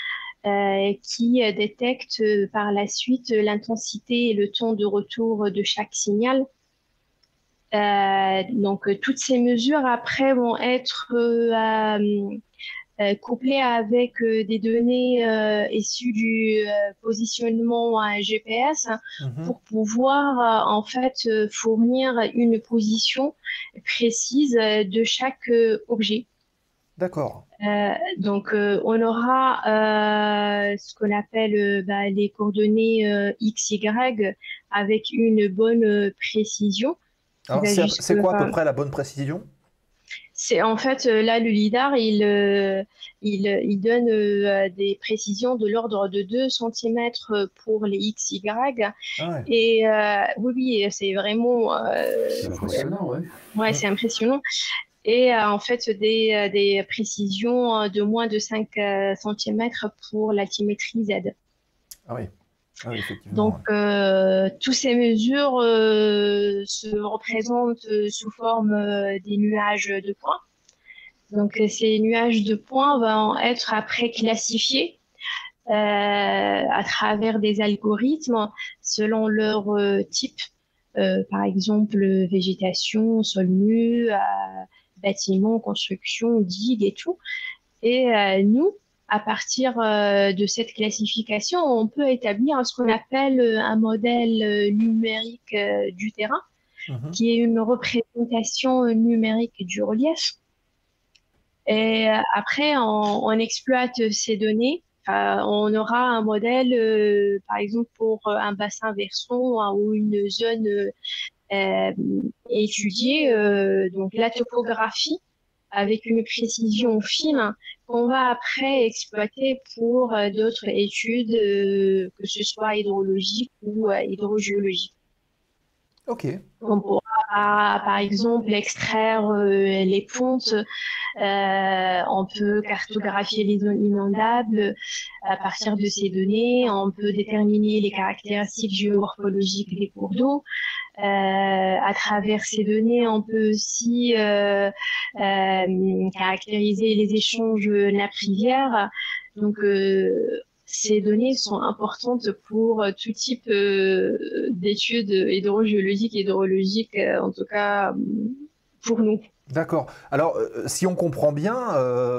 qui détecte par la suite l'intensité et le temps de retour de chaque signal. Donc, toutes ces mesures après vont être couplées avec des données issues du positionnement GPS, hein, Mhm. pour pouvoir en fait fournir une position précise de chaque objet. D'accord. Donc, on aura ce qu'on appelle les coordonnées XY avec une bonne précision qui Alors, va c'est jusque... quoi à peu près la bonne précision? C'est en fait là le lidar, il donne des précisions de l'ordre de 2 cm pour les XY. Ah ouais. Et oui, oui, c'est vraiment C'est impressionnant, ouais. ouais, Mm. c'est impressionnant. Et en fait, des précisions de moins de 5 cm pour l'altimétrie Z. Ah oui. Ah oui, effectivement. Donc, Ouais. toutes ces mesures se représentent sous forme des nuages de points. Donc, ces nuages de points vont être après classifiés à travers des algorithmes selon leur type. Par exemple, végétation, sol nu, bâtiment, construction, digue et tout. Et nous, à partir de cette classification, on peut établir ce qu'on appelle un modèle numérique du terrain, Mhm. qui est une représentation numérique du relief. Et après, on exploite ces données. On aura un modèle, par exemple, pour un bassin versant, hein, ou une zone euh, étudiée, donc la topographie avec une précision fine qu'on va après exploiter pour d'autres études, que ce soit hydrologiques ou hydrogéologiques. Ok. On pourra, par exemple, extraire les pontes, on peut cartographier les zones inondables à partir de ces données, on peut déterminer les caractéristiques géomorphologiques des cours d'eau. À travers ces données, on peut aussi caractériser les échanges nappe-rivière. Donc, ces données sont importantes pour tout type d'études hydrogéologiques et hydrologiques, en tout cas pour nous. D'accord. Alors, si on comprend bien,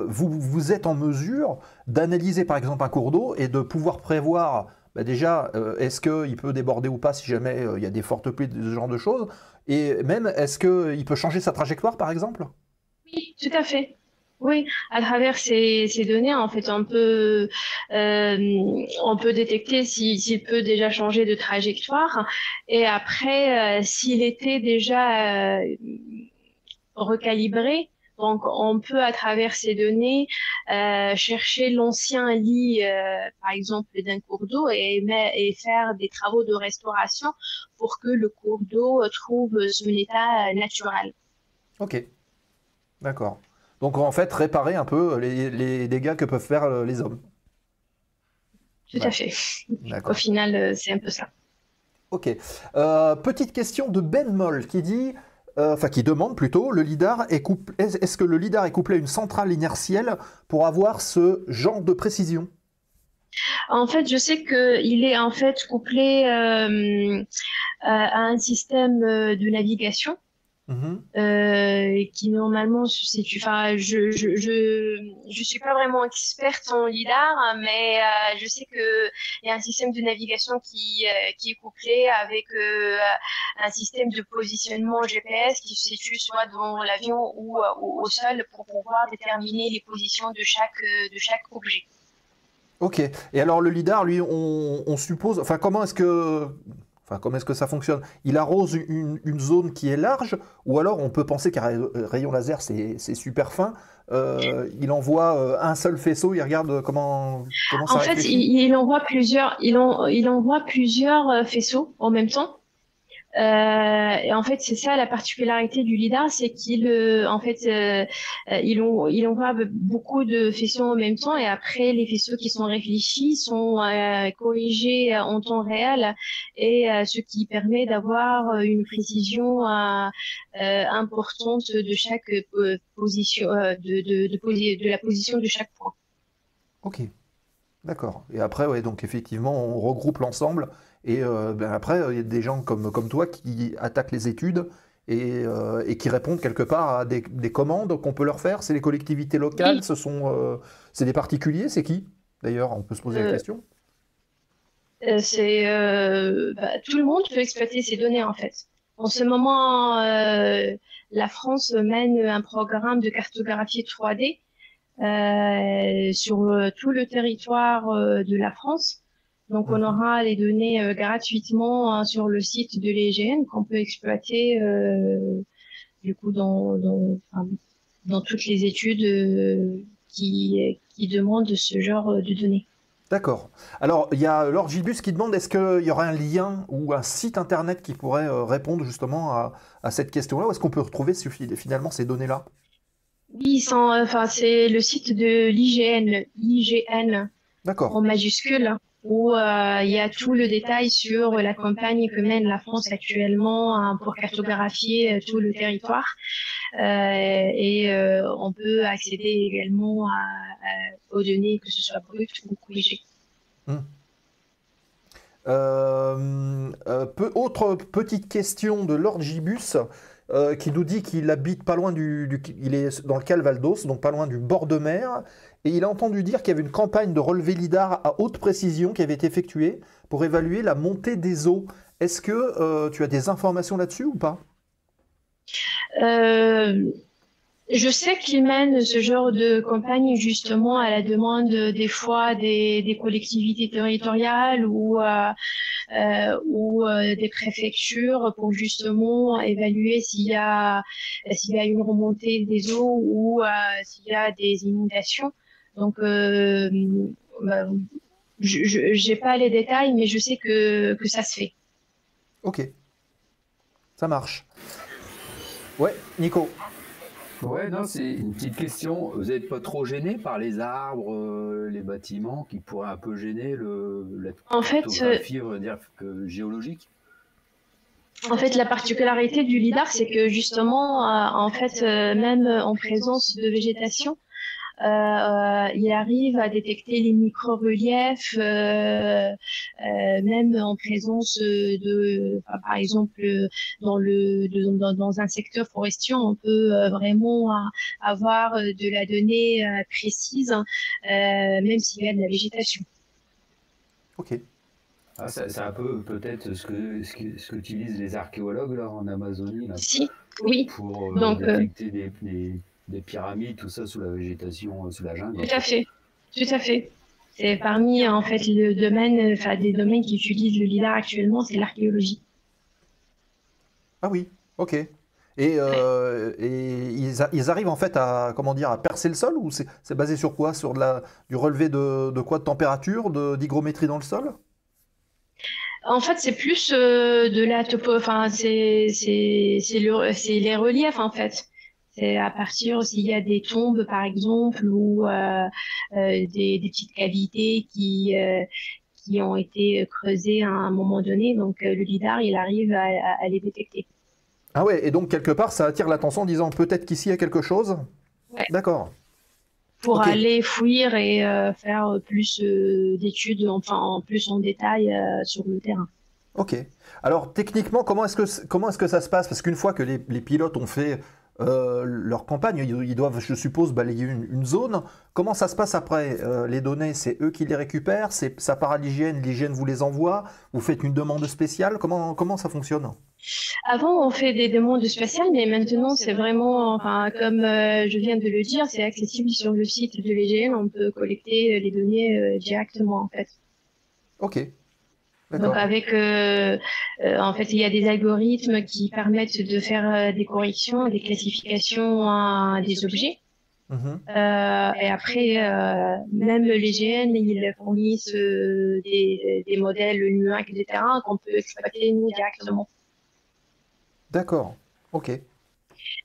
vous êtes en mesure d'analyser par exemple un cours d'eau et de pouvoir prévoir déjà est-ce qu'il peut déborder ou pas si jamais il y a des fortes pluies, ce genre de choses, et même est-ce qu'il peut changer sa trajectoire par exemple? Oui, tout à fait. Oui, à travers ces données, en fait, on peut détecter s'il peut déjà changer de trajectoire. Et après, s'il était déjà recalibré, donc on peut, à travers ces données, chercher l'ancien lit, par exemple, d'un cours d'eau et faire des travaux de restauration pour que le cours d'eau trouve son état naturel. Ok, d'accord. Donc en fait, réparer un peu les dégâts que peuvent faire les hommes. Tout à Ouais, fait. Au d'accord. final, c'est un peu ça. Ok. Petite question de Ben Moll qui dit, enfin qui demande plutôt, est-ce que le lidar est couplé à une centrale inertielle pour avoir ce genre de précision? En fait, je sais qu'il est en fait couplé à un système de navigation Mhm. qui normalement se situe. Enfin, je suis pas vraiment experte en lidar, hein, mais je sais que il y a un système de navigation qui est couplé avec un système de positionnement GPS qui se situe soit dans l'avion ou au sol pour pouvoir déterminer les positions de chaque objet. Ok. Et alors le lidar, lui, on suppose, enfin comment est-ce que, Enfin, comment est-ce que ça fonctionne? Il arrose une zone qui est large, ou alors on peut penser qu'un rayon laser, c'est super fin. Il envoie un seul faisceau, il regarde comment En ça fait, réfléchit. il envoie plusieurs faisceaux en même temps. Et en fait, c'est ça la particularité du lidar, c'est il envoie beaucoup de faisceaux en même temps et après les faisceaux qui sont réfléchis sont corrigés en temps réel et ce qui permet d'avoir une précision importante de chaque position de la position de chaque point. Ok, d'accord. Et après, ouais, donc effectivement, on regroupe l'ensemble. Et ben après, il y a des gens comme toi qui attaquent les études et qui répondent quelque part à des commandes qu'on peut leur faire. C'est les collectivités locales, Oui, c'est des particuliers, c'est qui? D'ailleurs, on peut se poser la euh, question. tout le monde peut exploiter ces données en fait. En ce moment, la France mène un programme de cartographie 3D sur tout le territoire de la France. Donc, on Mhm. aura les données gratuitement hein, sur le site de l'IGN qu'on peut exploiter du coup dans toutes les études qui demandent ce genre de données. D'accord. Alors, il y a Lord qui demande est-ce qu'il y aura un lien ou un site internet qui pourrait répondre justement à cette question-là, ou est-ce qu'on peut retrouver finalement ces données-là? Oui, c'est le site de l'IGN D'accord. en majuscule, où il y a tout le détail sur la campagne que mène la France actuellement hein, pour cartographier tout le territoire. On peut accéder également aux données, que ce soit brutes ou corrigées. Hmm. Autre petite question de Lord Gibus qui nous dit qu'il habite pas loin il est dans le Calvados, donc pas loin du bord de mer, et il a entendu dire qu'il y avait une campagne de relevé lidar à haute précision qui avait été effectuée pour évaluer la montée des eaux. Est-ce que tu as des informations là-dessus ou pas? Euh, Je sais qu'ils mènent ce genre de campagne justement à la demande des fois des collectivités territoriales ou des préfectures pour justement évaluer s'il y a une remontée des eaux ou s'il y a des inondations. Donc, bah, je j'ai pas les détails, mais je sais que ça se fait. Ok, ça marche. Ouais, Nico. Ouais, non, c'est une petite question. Vous n'êtes pas trop gêné par les arbres, les bâtiments qui pourraient un peu gêner la En fait, euh, cartographie, on va dire, géologique? En fait, la particularité du lidar, c'est que justement, même en présence de végétation, il arrive à détecter les micro-reliefs, même en présence par exemple, dans un secteur forestier, on peut vraiment avoir de la donnée précise, même s'il y a de la végétation. Ok. Ah, c'est un peu peut-être ce que utilisent les archéologues là, en Amazonie là, Si, oui. pour Donc, détecter des pyramides, tout ça sous la végétation, sous la jungle en tout à fait. fait, tout à fait. C'est parmi en fait le domaine, enfin des domaines qui utilisent le lidar actuellement, c'est l'archéologie. Ah oui, ok. Et ils arrivent en fait à, comment dire, à percer le sol ou c'est basé sur quoi? Sur du relevé de quoi? De température, d'hygrométrie dans le sol? En fait, c'est plus de la topo, enfin c'est les reliefs en fait. C'est à partir s'il y a des tombes par exemple ou des petites cavités qui ont été creusées à un moment donné. Donc le lidar, il arrive à les détecter. Ah ouais, et donc quelque part ça attire l'attention en disant peut-être qu'ici il y a quelque chose? Ouais. D'accord, Pour ok, aller fouiller et faire plus d'études, enfin en plus en détail sur le terrain. ok. Alors techniquement, comment est-ce que ça se passe? Parce qu'une fois que les pilotes ont fait leur campagne, ils doivent, je suppose, balayer une zone. Comment ça se passe après? Les données, c'est eux qui les récupèrent, ça part à l'hygiène vous les envoie, vous faites une demande spéciale, comment ça fonctionne? Avant, on fait des demandes spéciales, mais maintenant, c'est vraiment, enfin, comme je viens de le dire, c'est accessible sur le site de l'IGN. On peut collecter les données directement, en fait. Ok, Donc D'accord. en fait, il y a des algorithmes qui permettent de faire des corrections, des classifications des objets. Mhm. Et après, même les GN, ils fournissent des modèles numériques, etc., qu'on peut exploiter nous directement. D'accord. Ok.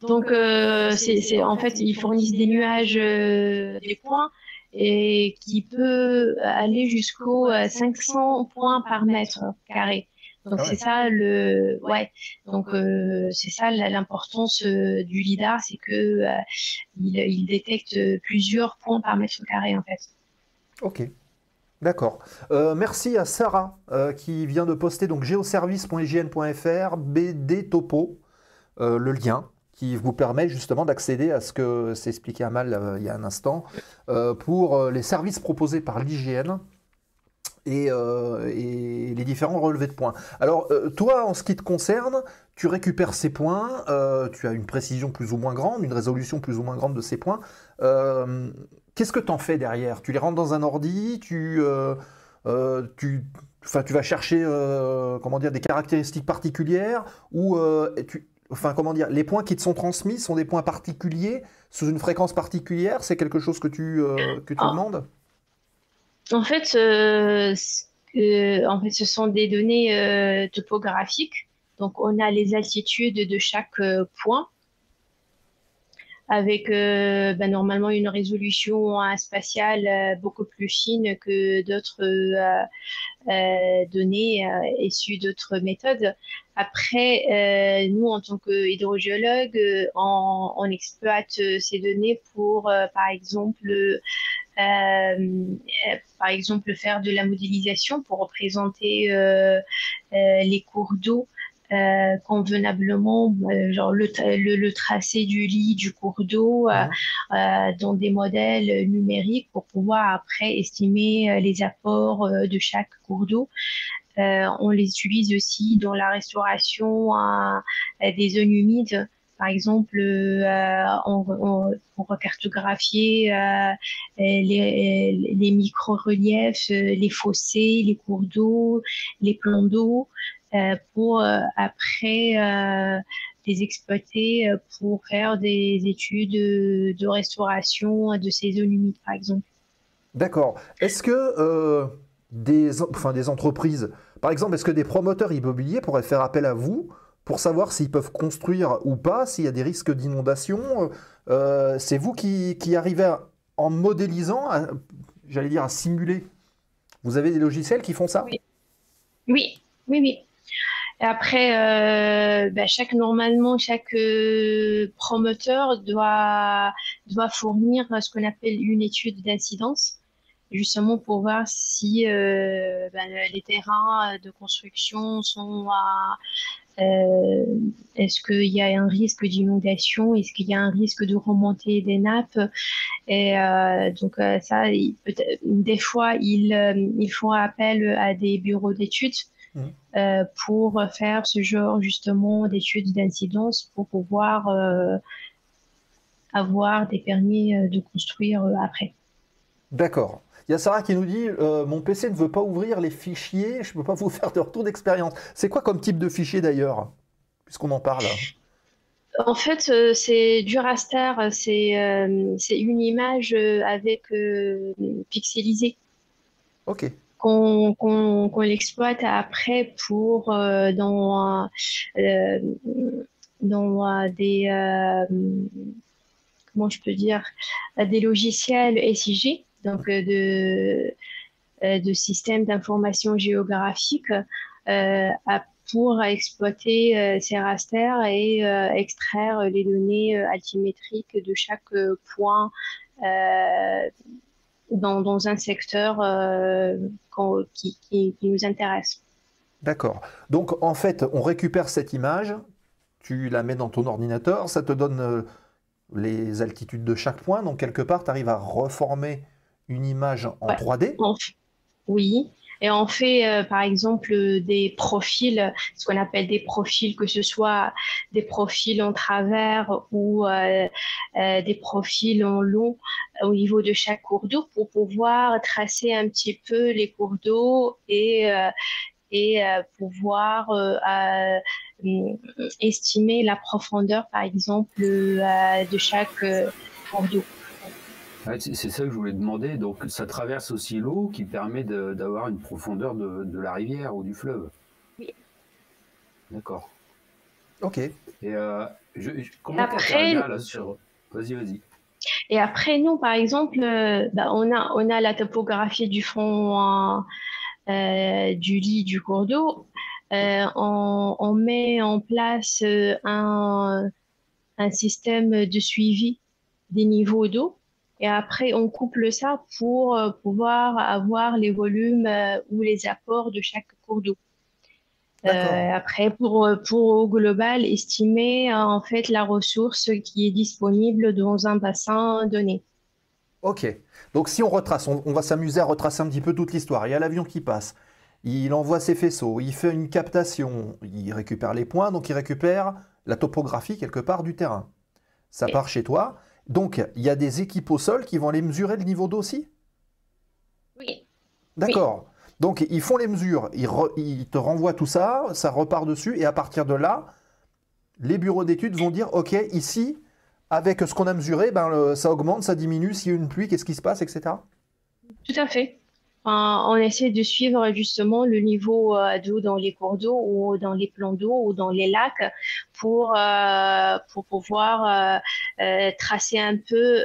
Donc, en fait, ils fournissent des nuages, des points, et qui peut aller jusqu'aux 500 points par mètre carré. Donc, Ah c'est ouais. ça ouais. Donc, c'est ça l'importance du lidar, c'est que il détecte plusieurs points par mètre carré, en fait. Ok. D'accord. Merci à Sarah qui vient de poster donc geoservice.ign.fr BD Topo, le lien qui vous permet justement d'accéder à ce que s'est expliqué Amal il y a un instant pour les services proposés par l'IGN et les différents relevés de points. Alors, toi, en ce qui te concerne, tu récupères ces points, tu as une précision plus ou moins grande, une résolution plus ou moins grande de ces points. Qu'est-ce que tu en fais derrière? Tu les rentres dans un ordi, enfin, tu vas chercher comment dire, des caractéristiques particulières ou enfin, comment dire, les points qui te sont transmis sont des points particuliers sous une fréquence particulière? C'est quelque chose que tu En, demandes? en fait, en fait, ce sont des données topographiques. Donc, on a les altitudes de chaque point, avec normalement une résolution spatiale beaucoup plus fine que d'autres données issues d'autres méthodes. Après, nous, en tant qu'hydrogéologue, on exploite ces données pour, par exemple, faire de la modélisation pour représenter les cours d'eau convenablement, genre le tracé du lit du cours d'eau Mhm. dans des modèles numériques pour pouvoir après estimer les apports de chaque cours d'eau. On les utilise aussi dans la restauration des zones humides. Par exemple, pour cartographier les micro-reliefs, les fossés, les cours d'eau, les plans d'eau, pour après les exploiter pour faire des études de restauration de ces zones humides, par exemple. D'accord. Est-ce que enfin, des entreprises, par exemple, est-ce que des promoteurs immobiliers pourraient faire appel à vous pour savoir s'ils peuvent construire ou pas, s'il y a des risques d'inondation? C'est vous qui arrivez en modélisant, j'allais dire à simuler. Vous avez des logiciels qui font ça? Oui, oui, oui, oui. Et après, normalement, chaque promoteur doit fournir ce qu'on appelle une étude d'incidence, justement pour voir si les terrains de construction sont est-ce qu'il y a un risque d'inondation, est-ce qu'il y a un risque de remontée des nappes. Et donc ça, des fois, ils font appel à des bureaux d'études Mhm. pour faire ce genre justement d'études d'incidence pour pouvoir avoir des permis de construire après. D'accord. Il y a Sarah qui nous dit mon PC ne veut pas ouvrir les fichiers, je ne peux pas vous faire de retour d'expérience. C'est quoi comme type de fichier d'ailleurs, puisqu'on en parle? En fait, c'est du raster, c'est une image avec pixelisée Ok. qu'on exploite après pour euh, des comment je peux dire des logiciels SIG, donc de systèmes d'information géographique pour exploiter ces rasters et extraire les données altimétriques de chaque point euh, dans un secteur qui nous intéresse. D'accord. Donc en fait, on récupère cette image, tu la mets dans ton ordinateur, ça te donne les altitudes de chaque point, donc quelque part, tu arrives à reformer une image en Ouais. 3D. On Oui, et on fait par exemple des profils, ce qu'on appelle des profils, que ce soit des profils en travers ou des profils en long au niveau de chaque cours d'eau pour pouvoir tracer un petit peu les cours d'eau et pouvoir estimer la profondeur, par exemple, de chaque cours d'eau. Ouais, c'est ça que je voulais demander. Donc, ça traverse aussi l'eau qui permet d'avoir une profondeur de la rivière ou du fleuve. Oui. D'accord. Ok. Et comment tu interviens là sur... Vas-y, vas-y. Et après, nous, par exemple, on a la topographie du fond du lit du cours d'eau. On met en place un système de suivi des niveaux d'eau. Et après, on couple ça pour pouvoir avoir les volumes ou les apports de chaque cours d'eau. D'accord. Après, pour au global, estimer en fait la ressource qui est disponible dans un bassin donné. Ok. Donc si on retrace, on va s'amuser à retracer un petit peu toute l'histoire. Il y a l'avion qui passe. Il envoie ses faisceaux, il fait une captation, il récupère les points, donc il récupère la topographie quelque part du terrain. Ça Et- part chez toi. Donc il y a des équipes au sol qui vont aller mesurer le niveau d'eau aussi? Oui, oui, D'accord. Donc ils font les mesures, ils te renvoient tout ça, ça repart dessus, et à partir de là, les bureaux d'études vont dire, OK, ici, avec ce qu'on a mesuré, ça augmente, ça diminue, s'il y a une pluie, qu'est-ce qui se passe, etc. tout à fait. On essaie de suivre justement le niveau d'eau dans les cours d'eau ou dans les plans d'eau ou dans les lacs pour pouvoir tracer un peu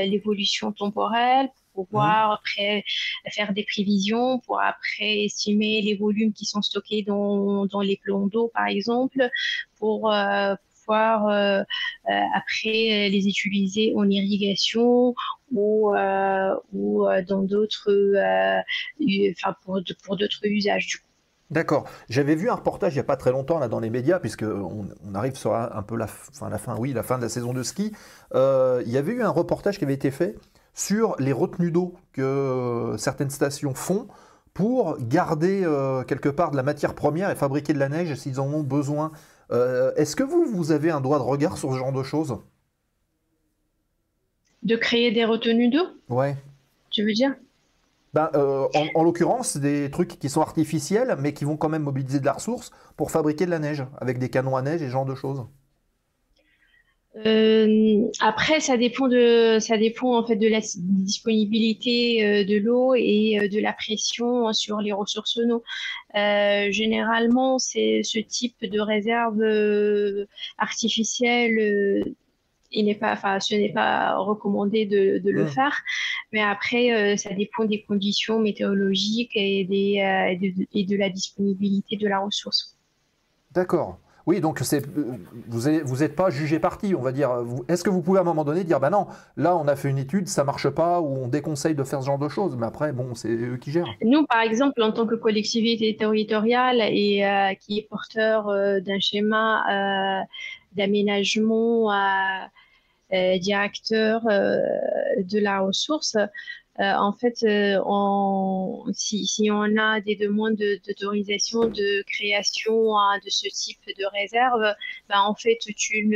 l'évolution temporelle, pour Mhm. pouvoir après faire des prévisions, pour après estimer les volumes qui sont stockés dans les plans d'eau, par exemple, pour pouvoir après les utiliser en irrigation ou dans d'autres, enfin pour d'autres usages du coup. D'accord. J'avais vu un reportage il n'y a pas très longtemps là, dans les médias, puisque on arrive sur un peu oui, la fin de la saison de ski. Il y avait eu un reportage qui avait été fait sur les retenues d'eau que certaines stations font pour garder quelque part de la matière première et fabriquer de la neige s'ils en ont besoin. Est-ce que vous avez un droit de regard sur ce genre de choses? De créer des retenues d'eau, Ouais. tu veux dire? En l'occurrence, des trucs qui sont artificiels, mais qui vont quand même mobiliser de la ressource pour fabriquer de la neige, avec des canons à neige et ce genre de choses. Après, ça dépend en fait de la disponibilité de l'eau et de la pression sur les ressources en eau. Généralement, c'est ce type de réserve artificielle enfin, ce n'est pas recommandé de le Hmm. faire. Mais après, ça dépend des conditions météorologiques et de la disponibilité de la ressource. D'accord. Oui, donc vous n'êtes pas jugé parti, on va dire. Est-ce que vous pouvez à un moment donné dire, bah non, là on a fait une étude, ça marche pas, ou on déconseille de faire ce genre de choses, mais après, bon, c'est eux qui gèrent. Nous, par exemple, en tant que collectivité territoriale et qui est porteur d'un schéma d'aménagement directeur de la ressource, en fait, si on a des demandes d'autorisation de création de ce type de réserve, ben, en fait, une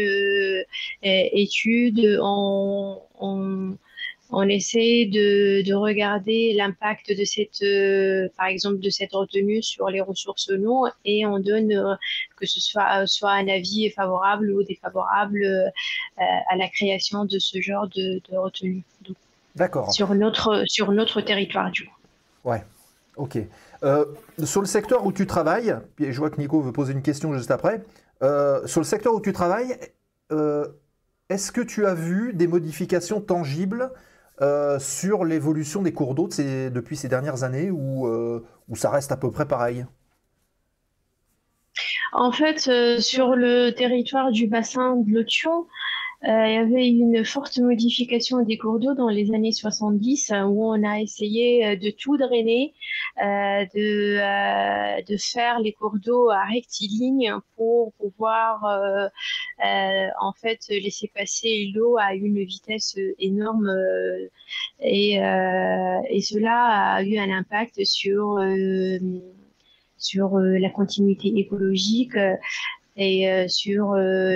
étude, on essaie de regarder l'impact de par exemple, de cette retenue sur les ressources en eau et on donne que ce soit un avis favorable ou défavorable à la création de ce genre de retenue d'eau D'accord. sur notre territoire, du coup. Ouais. Ok. Euh, Sur le secteur où tu travailles, puis je vois que Nico veut poser une question juste après. Sur le secteur où tu travailles, euh, est-ce que tu as vu des modifications tangibles sur l'évolution des cours d'eau depuis ces dernières années ou ça reste à peu près pareil? En fait, sur le territoire du bassin de l'Otio, il y avait une forte modification des cours d'eau dans les années 70 où on a essayé de tout drainer, de faire les cours d'eau à rectiligne pour pouvoir en fait laisser passer l'eau à une vitesse énorme et cela a eu un impact sur la continuité écologique Et sur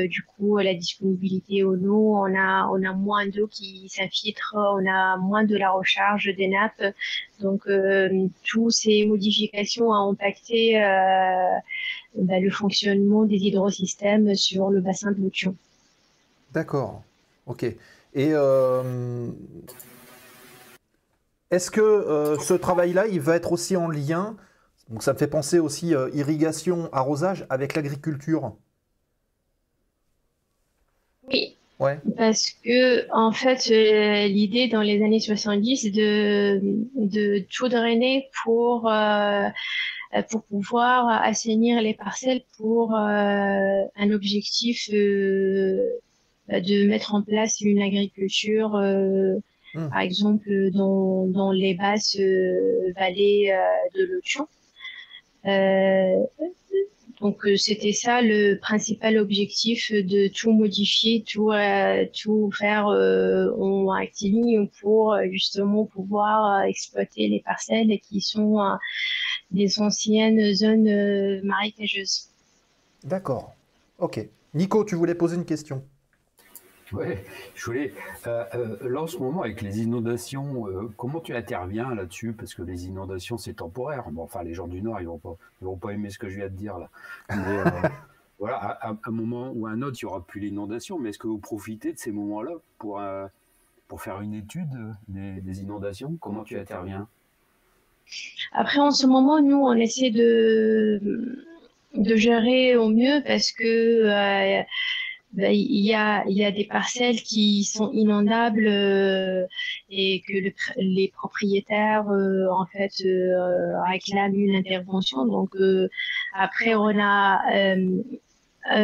du coup la disponibilité en eau, on a moins d'eau qui s'infiltre, on a moins de la recharge des nappes. Donc toutes ces modifications ont impacté le fonctionnement des hydrosystèmes sur le bassin de Lutchon. D'accord. Ok. Et est-ce que ce travail-là, il va être aussi en lien, donc ça me fait penser aussi irrigation, arrosage avec l'agriculture? Oui, Ouais. parce que en fait, l'idée dans les années 70 de tout drainer pour pouvoir assainir les parcelles pour un objectif de mettre en place une agriculture, Hmm. par exemple dans les basses vallées de l'Autuan. Donc c'était ça le principal objectif de tout modifier, tout faire en rectiligne pour justement pouvoir exploiter les parcelles qui sont des anciennes zones marécageuses. D'accord. Ok. Nico, tu voulais poser une question? Ouais, je voulais. Là, en ce moment, avec les inondations, comment tu interviens là-dessus? Parce que les inondations, c'est temporaire. Bon, enfin, les gens du Nord, ils vont pas aimer ce que je viens de dire là. Mais voilà, à un moment ou à un autre, il y aura plus l'inondation. Mais est-ce que vous profitez de ces moments-là pour faire une étude des inondations? Comment tu interviens? Après, en ce moment, nous, on essaie de gérer au mieux parce que il y a des parcelles qui sont inondables et que les propriétaires en fait réclament une intervention. Donc après, on a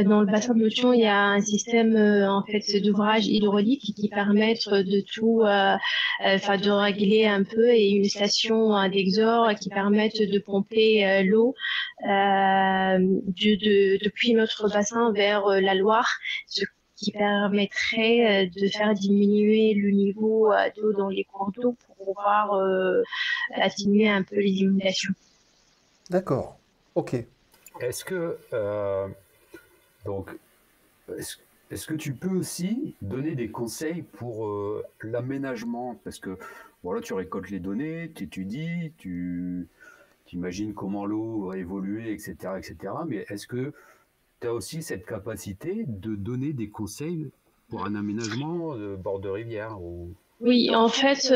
dans le bassin de Lutchon, il y a un système en fait d'ouvrages hydrauliques qui permettent de tout, de régler un peu et une station d'exor qui permettent de pomper l'eau depuis notre bassin vers la Loire, ce qui permettrait de faire diminuer le niveau d'eau dans les cours d'eau pour pouvoir atténuer un peu les inondations. D'accord. Ok. Est-ce que donc est-ce est-ce que tu peux aussi donner des conseils pour l'aménagement? Parce que voilà, tu récoltes les données, tu étudies, tu imagines comment l'eau va évoluer, etc., etc. Mais est-ce que tu as aussi cette capacité de donner des conseils pour un aménagement de bord de rivière ou... Oui, en fait,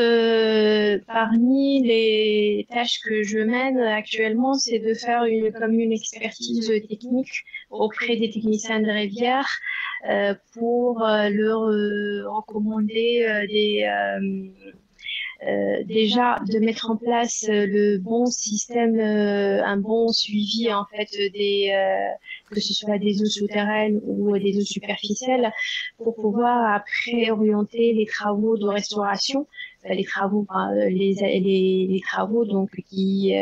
parmi les tâches que je mène actuellement, c'est de faire comme une expertise technique auprès des techniciens de rivière pour leur recommander déjà de mettre en place le bon système, un bon suivi en fait que ce soit des eaux souterraines ou des eaux superficielles, pour pouvoir après orienter les travaux de restauration, les travaux, les travaux donc qui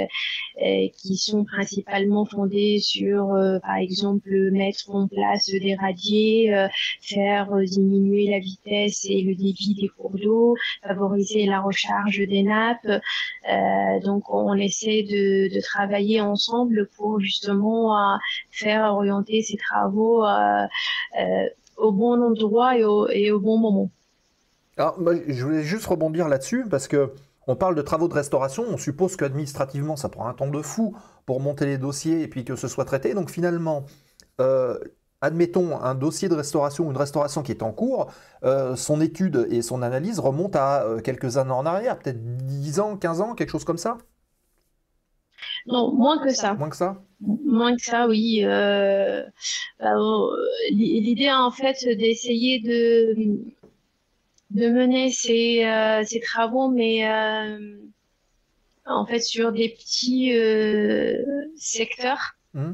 sont principalement fondés sur, par exemple, mettre en place des radiers, faire diminuer la vitesse et le débit des cours d'eau, favoriser la recharge des nappes. Donc, on essaie de travailler ensemble pour justement faire orienter ces travaux au bon endroit et au bon moment. Alors, moi, je voulais juste rebondir là-dessus parce que on parle de travaux de restauration. On suppose qu'administrativement, ça prend un temps de fou pour monter les dossiers et puis que ce soit traité. Donc finalement, euh, admettons un dossier de restauration ou une restauration qui est en cours, son étude et son analyse remontent à quelques années en arrière, peut-être 10 ans, 15 ans, quelque chose comme ça? Non, moins que ça. Moins que ça? Moins que ça, oui. L'idée, en fait, d'essayer de mener ces travaux, mais en fait sur des petits secteurs Hmm.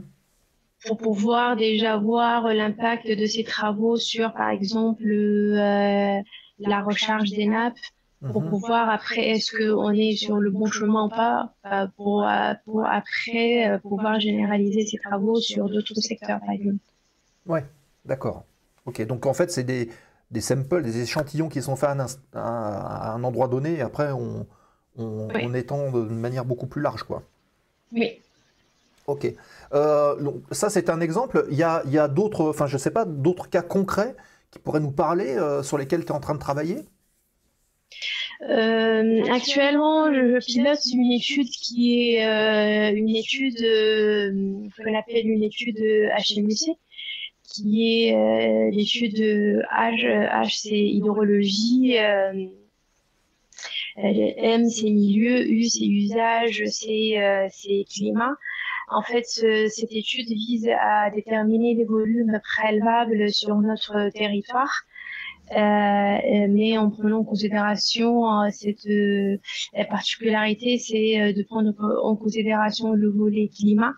pour pouvoir déjà voir l'impact de ces travaux sur, par exemple, la recharge des nappes, pour Mhm. pouvoir après, est-ce qu'on est sur le bon chemin ou pas, pour après pouvoir généraliser ces travaux sur d'autres secteurs, par exemple. Ouais, d'accord. Ok, donc en fait, c'est des samples, des échantillons qui sont faits à un endroit donné et après on Oui, étend de manière beaucoup plus large, quoi. oui. Ok. Donc, ça, c'est un exemple. Il y a d'autres, enfin, je sais pas, d'autres cas concrets qui pourraient nous parler, sur lesquels tu es en train de travailler? Actuellement, je pilote une étude qui est une étude qu'on appelle une étude HMUC, qui est l'étude de H c'est hydrologie, M c'est milieu, U c'est usage, c'est climat. En fait, cette étude vise à déterminer les volumes prélevables sur notre territoire, mais en prenant en considération la particularité, c'est de prendre en considération le volet climat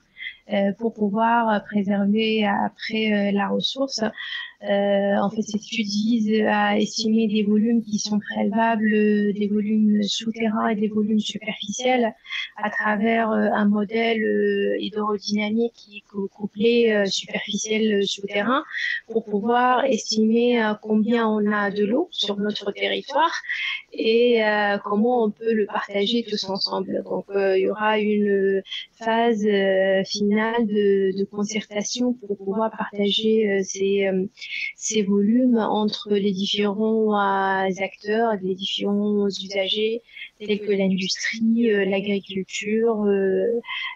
pour pouvoir préserver après la ressource. En fait, cette étude vise à estimer des volumes qui sont prélevables, des volumes souterrains et des volumes superficiels à travers un modèle hydrodynamique qui est couplé superficiel souterrain pour pouvoir estimer combien on a de l'eau sur notre territoire et comment on peut le partager tous ensemble. Donc, il y aura une phase finale de concertation pour pouvoir partager ces volumes entre les différents acteurs, les différents usagers, tels que l'industrie, l'agriculture,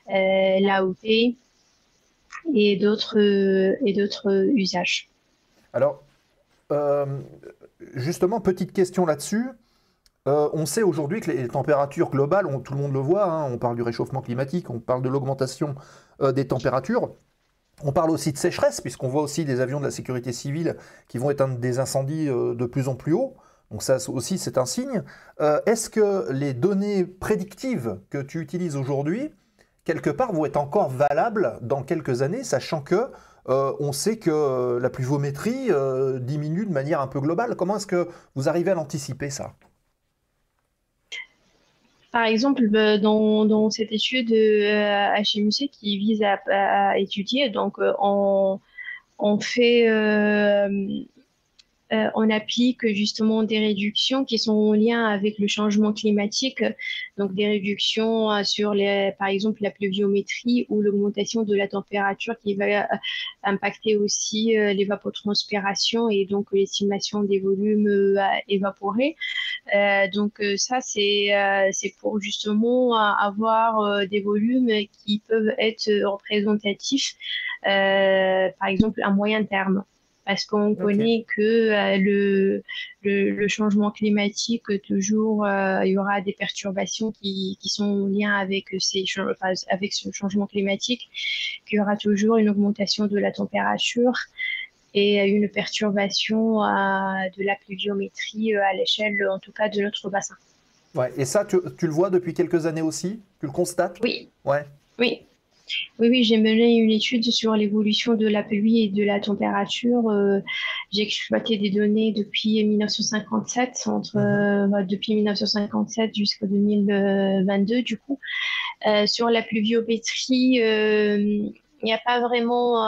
l'AOP et d'autres usages. Alors, euh, justement, petite question là-dessus. On sait aujourd'hui que les températures globales, tout le monde le voit, hein, on parle du réchauffement climatique, on parle de l'augmentation des températures. On parle aussi de sécheresse, puisqu'on voit aussi des avions de la sécurité civile qui vont éteindre des incendies de plus en plus haut. Donc ça aussi, c'est un signe. Est-ce que les données prédictives que tu utilises aujourd'hui, quelque part, vont être encore valables dans quelques années, sachant que on sait que la pluviométrie diminue de manière un peu globale. Comment est-ce que vous arrivez à l'anticiper, ça? Par exemple, dans cette étude HMUC qui vise à étudier, donc on fait on applique justement des réductions qui sont en lien avec le changement climatique, donc des réductions sur par exemple la pluviométrie ou l'augmentation de la température qui va impacter aussi l'évapotranspiration et donc l'estimation des volumes évaporés. Ça, c'est pour justement avoir des volumes qui peuvent être représentatifs, par exemple à moyen terme. Parce qu'on Ok. connaît que le changement climatique, toujours, il y aura des perturbations qui sont en lien avec avec ce changement climatique, qu'il y aura toujours une augmentation de la température et une perturbation de la pluviométrie à l'échelle, en tout cas, de notre bassin. Ouais. Et ça, tu le vois depuis quelques années aussi? Tu le constates? Oui, Ouais. oui. Oui, j'ai mené une étude sur l'évolution de la pluie et de la température. J'ai exploité des données depuis 1957, Mhm. depuis 1957 jusqu'à 2022, du coup. Sur la pluviométrie, il n'y a pas vraiment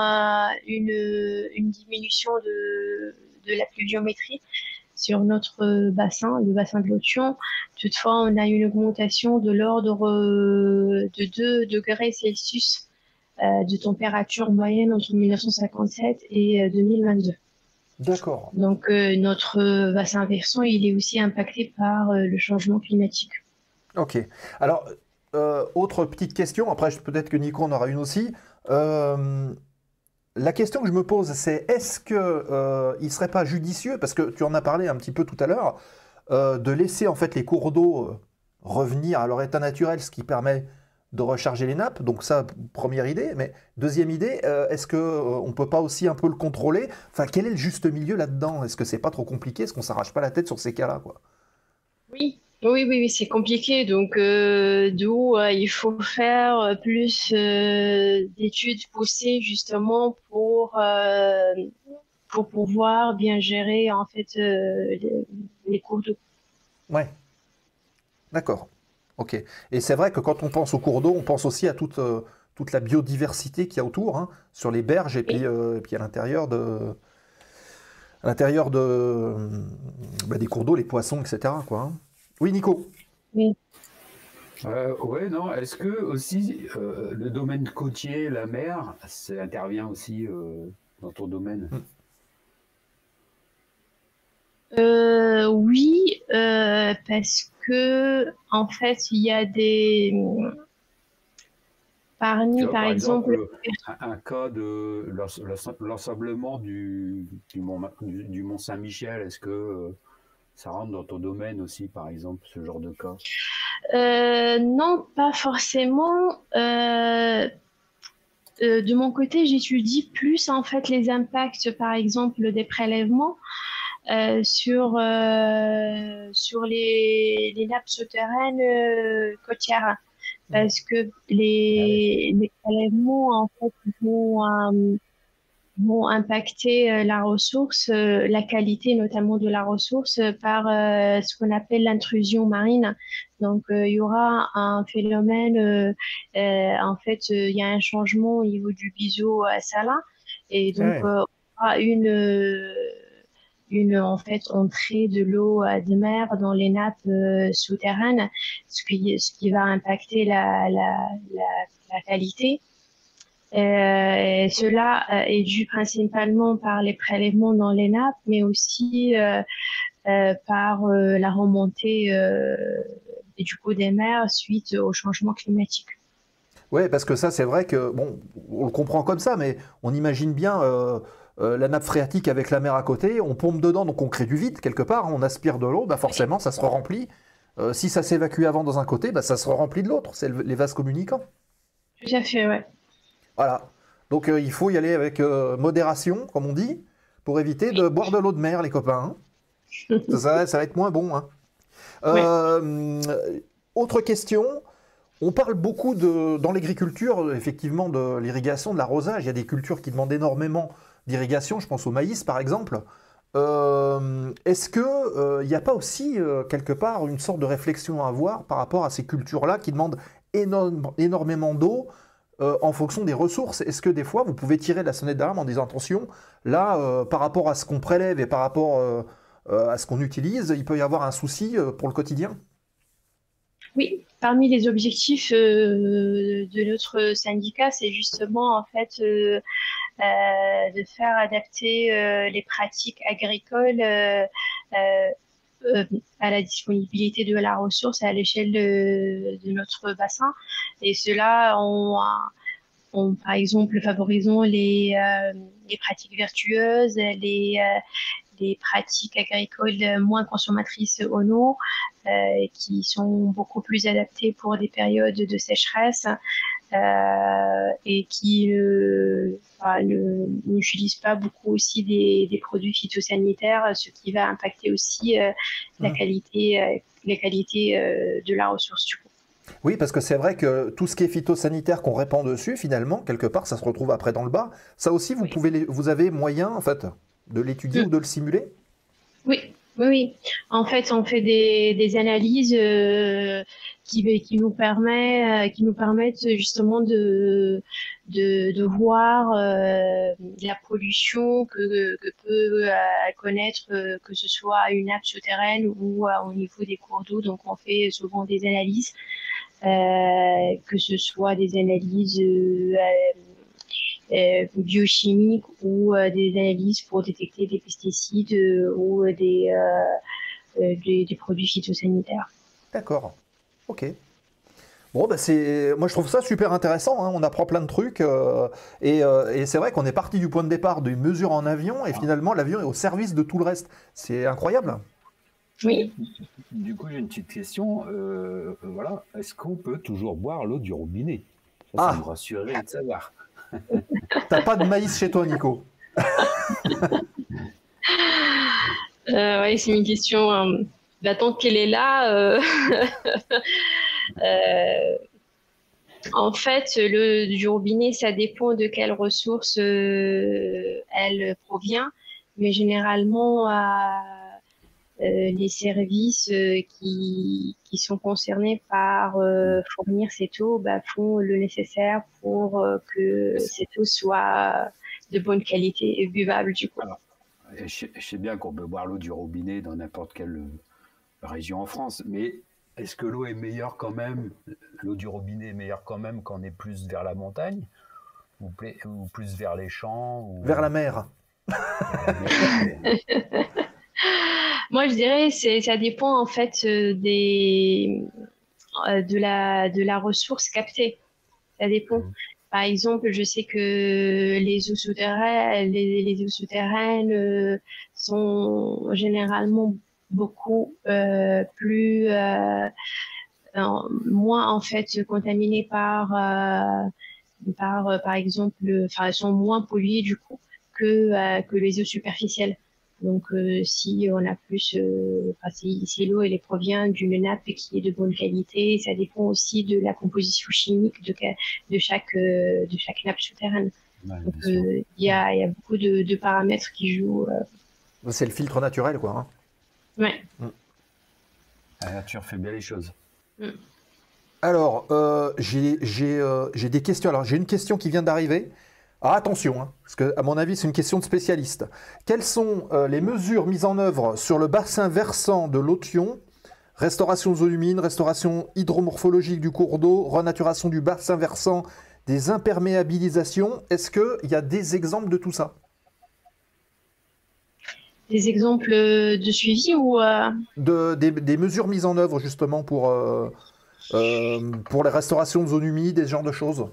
une diminution de la pluviométrie sur notre bassin, le bassin de l'Othion. Toutefois, on a une augmentation de l'ordre de 2 degrés Celsius de température moyenne entre 1957 et 2022. D'accord. Donc, notre bassin versant, il est aussi impacté par le changement climatique. Ok. Alors, autre petite question, après peut-être que Nico en aura une aussi. Euh, la question que je me pose, c'est est-ce que il serait pas judicieux, parce que tu en as parlé un petit peu tout à l'heure, de laisser en fait les cours d'eau revenir à leur état naturel, ce qui permet de recharger les nappes. Donc ça, première idée. Mais deuxième idée, est-ce que on peut pas aussi un peu le contrôler? Enfin, quel est le juste milieu là-dedans? Est-ce que c'est pas trop compliqué? Est-ce qu'on s'arrache pas la tête sur ces cas-là, quoi? Oui, c'est compliqué. Donc, d'où il faut faire plus d'études poussées justement pour pouvoir bien gérer en fait les cours d'eau. Ouais, d'accord. Ok. Et c'est vrai que quand on pense au cours d'eau, on pense aussi à toute la biodiversité qu'il y a autour, hein, sur les berges et puis à l'intérieur des cours d'eau, les poissons, etc., quoi, hein. Oui, Nico. Oui. Ouais, non. Est-ce que aussi le domaine côtier, la mer, ça intervient aussi dans ton domaine? Oui, parce que en fait, il y a Tu parmi, vois, par par exemple, exemple, un cas de l'ensablement du mont Saint-Michel, est-ce que ça rentre dans ton domaine aussi, par exemple, ce genre de cas? non, pas forcément. De mon côté, j'étudie plus en fait les impacts, par exemple, des prélèvements sur les nappes souterraines côtières, parce que Ah ouais. les prélèvements en fait vont impacter la ressource, la qualité notamment de la ressource par ce qu'on appelle l'intrusion marine. Donc, il y aura un phénomène, en fait, il y a un changement au niveau du biseau salin et donc Ouais. on aura une en fait entrée de l'eau de mer dans les nappes souterraines, ce qui va impacter la qualité. Cela est dû principalement par les prélèvements dans les nappes, mais aussi par la remontée du coup des mers suite au changement climatique. Ouais, parce que ça, c'est vrai que, bon, on le comprend comme ça, mais on imagine bien la nappe phréatique avec la mer à côté, on pompe dedans, donc on crée du vide quelque part, on aspire de l'eau, bah forcément, ça se remplit. Si ça s'évacue avant dans un côté, bah ça se remplit de l'autre, c'est les vases communicants. Tout à fait, ouais. Voilà. Donc il faut y aller avec modération, comme on dit, pour éviter de boire de l'eau de mer, les copains, hein. Ça va être moins bon, hein. Ouais. Euh, Autre question. On parle beaucoup dans l'agriculture, effectivement, de l'irrigation, de l'arrosage. Il y a des cultures qui demandent énormément d'irrigation. Je pense au maïs, par exemple. Est-ce que il n'y a pas aussi quelque part une sorte de réflexion à avoir par rapport à ces cultures-là qui demandent énormément d'eau en fonction des ressources? Est-ce que des fois vous pouvez tirer la sonnette d'alarme en disant attention, là, par rapport à ce qu'on prélève et par rapport à ce qu'on utilise, il peut y avoir un souci pour le quotidien? Oui, parmi les objectifs de notre syndicat, c'est justement en fait de faire adapter les pratiques agricoles euh, euh, à la disponibilité de la ressource à l'échelle de notre bassin. Et cela par exemple, favorisant les pratiques vertueuses, les pratiques agricoles moins consommatrices en eau, qui sont beaucoup plus adaptées pour des périodes de sécheresse et qui n'utilisent pas beaucoup aussi des produits phytosanitaires, ce qui va impacter aussi Hmm. la qualité de la ressource du coup. Oui, parce que c'est vrai que tout ce qui est phytosanitaire qu'on répand dessus, finalement, quelque part, ça se retrouve après dans le bas. Ça aussi, Oui. vous avez moyen, en fait, de l'étudier ou Mm. de le simuler? Oui, oui, oui. En fait, on fait des analyses qui nous permettent justement de voir la pollution que peut connaître, que ce soit une nappe souterraine ou au niveau des cours d'eau. Donc, on fait souvent des analyses, que ce soit des analyses biochimiques ou des analyses pour détecter des pesticides ou des produits phytosanitaires. D'accord. Ok. Bon, bah moi je trouve ça super intéressant, hein. On apprend plein de trucs. Et c'est vrai qu'on est parti du point de départ d'une mesure en avion et Ah. finalement l'avion est au service de tout le reste. C'est incroyable. Oui, Du coup, j'ai une petite question. Voilà, est-ce qu'on peut toujours boire l'eau du robinet? Ça me Ah, rassurerait de savoir. t'as pas de maïs chez toi, Nico. ouais, c'est une question. Tant qu'elle est là, euh, en fait, le du robinet, ça dépend de quelle ressource elle provient, mais généralement, les services qui sont concernés par fournir cette eau font le nécessaire pour que cette eau soit de bonne qualité et buvable du coup. Alors, je sais bien qu'on peut boire l'eau du robinet dans n'importe quelle région en France, mais est-ce que l'eau est meilleure quand même, l'eau du robinet est meilleure quand même quand on est plus vers la montagne ou plus vers les champs ou Vers la mer. vers la mer? Moi, je dirais ça dépend en fait de la ressource captée. Ça dépend. Mhm. Par exemple, je sais que les eaux souterraines sont généralement beaucoup moins en fait contaminées par exemple, enfin, elles sont moins polluées du coup que les eaux superficielles. Donc, si on a plus, enfin, si l'eau elle provient d'une nappe qui est de bonne qualité, ça dépend aussi de la composition chimique de chaque nappe souterraine. Ouais, Donc, bien sûr. il y a beaucoup de paramètres qui jouent. C'est le filtre naturel, quoi. Hein. Ouais. La nature fait bien les choses. Mm. Alors, j'ai des questions. Alors, j'ai une question qui vient d'arriver. Ah, attention, hein, parce que à mon avis, c'est une question de spécialiste. Quelles sont les mesures mises en œuvre sur le bassin versant de l'Othion? Restauration de zones humides, restauration hydromorphologique du cours d'eau, renaturation du bassin versant, des imperméabilisations. Est-ce qu'il y a des exemples de tout ça? Des exemples de suivi ou Des mesures mises en œuvre justement pour les restaurations de zones humides et ce genre de choses?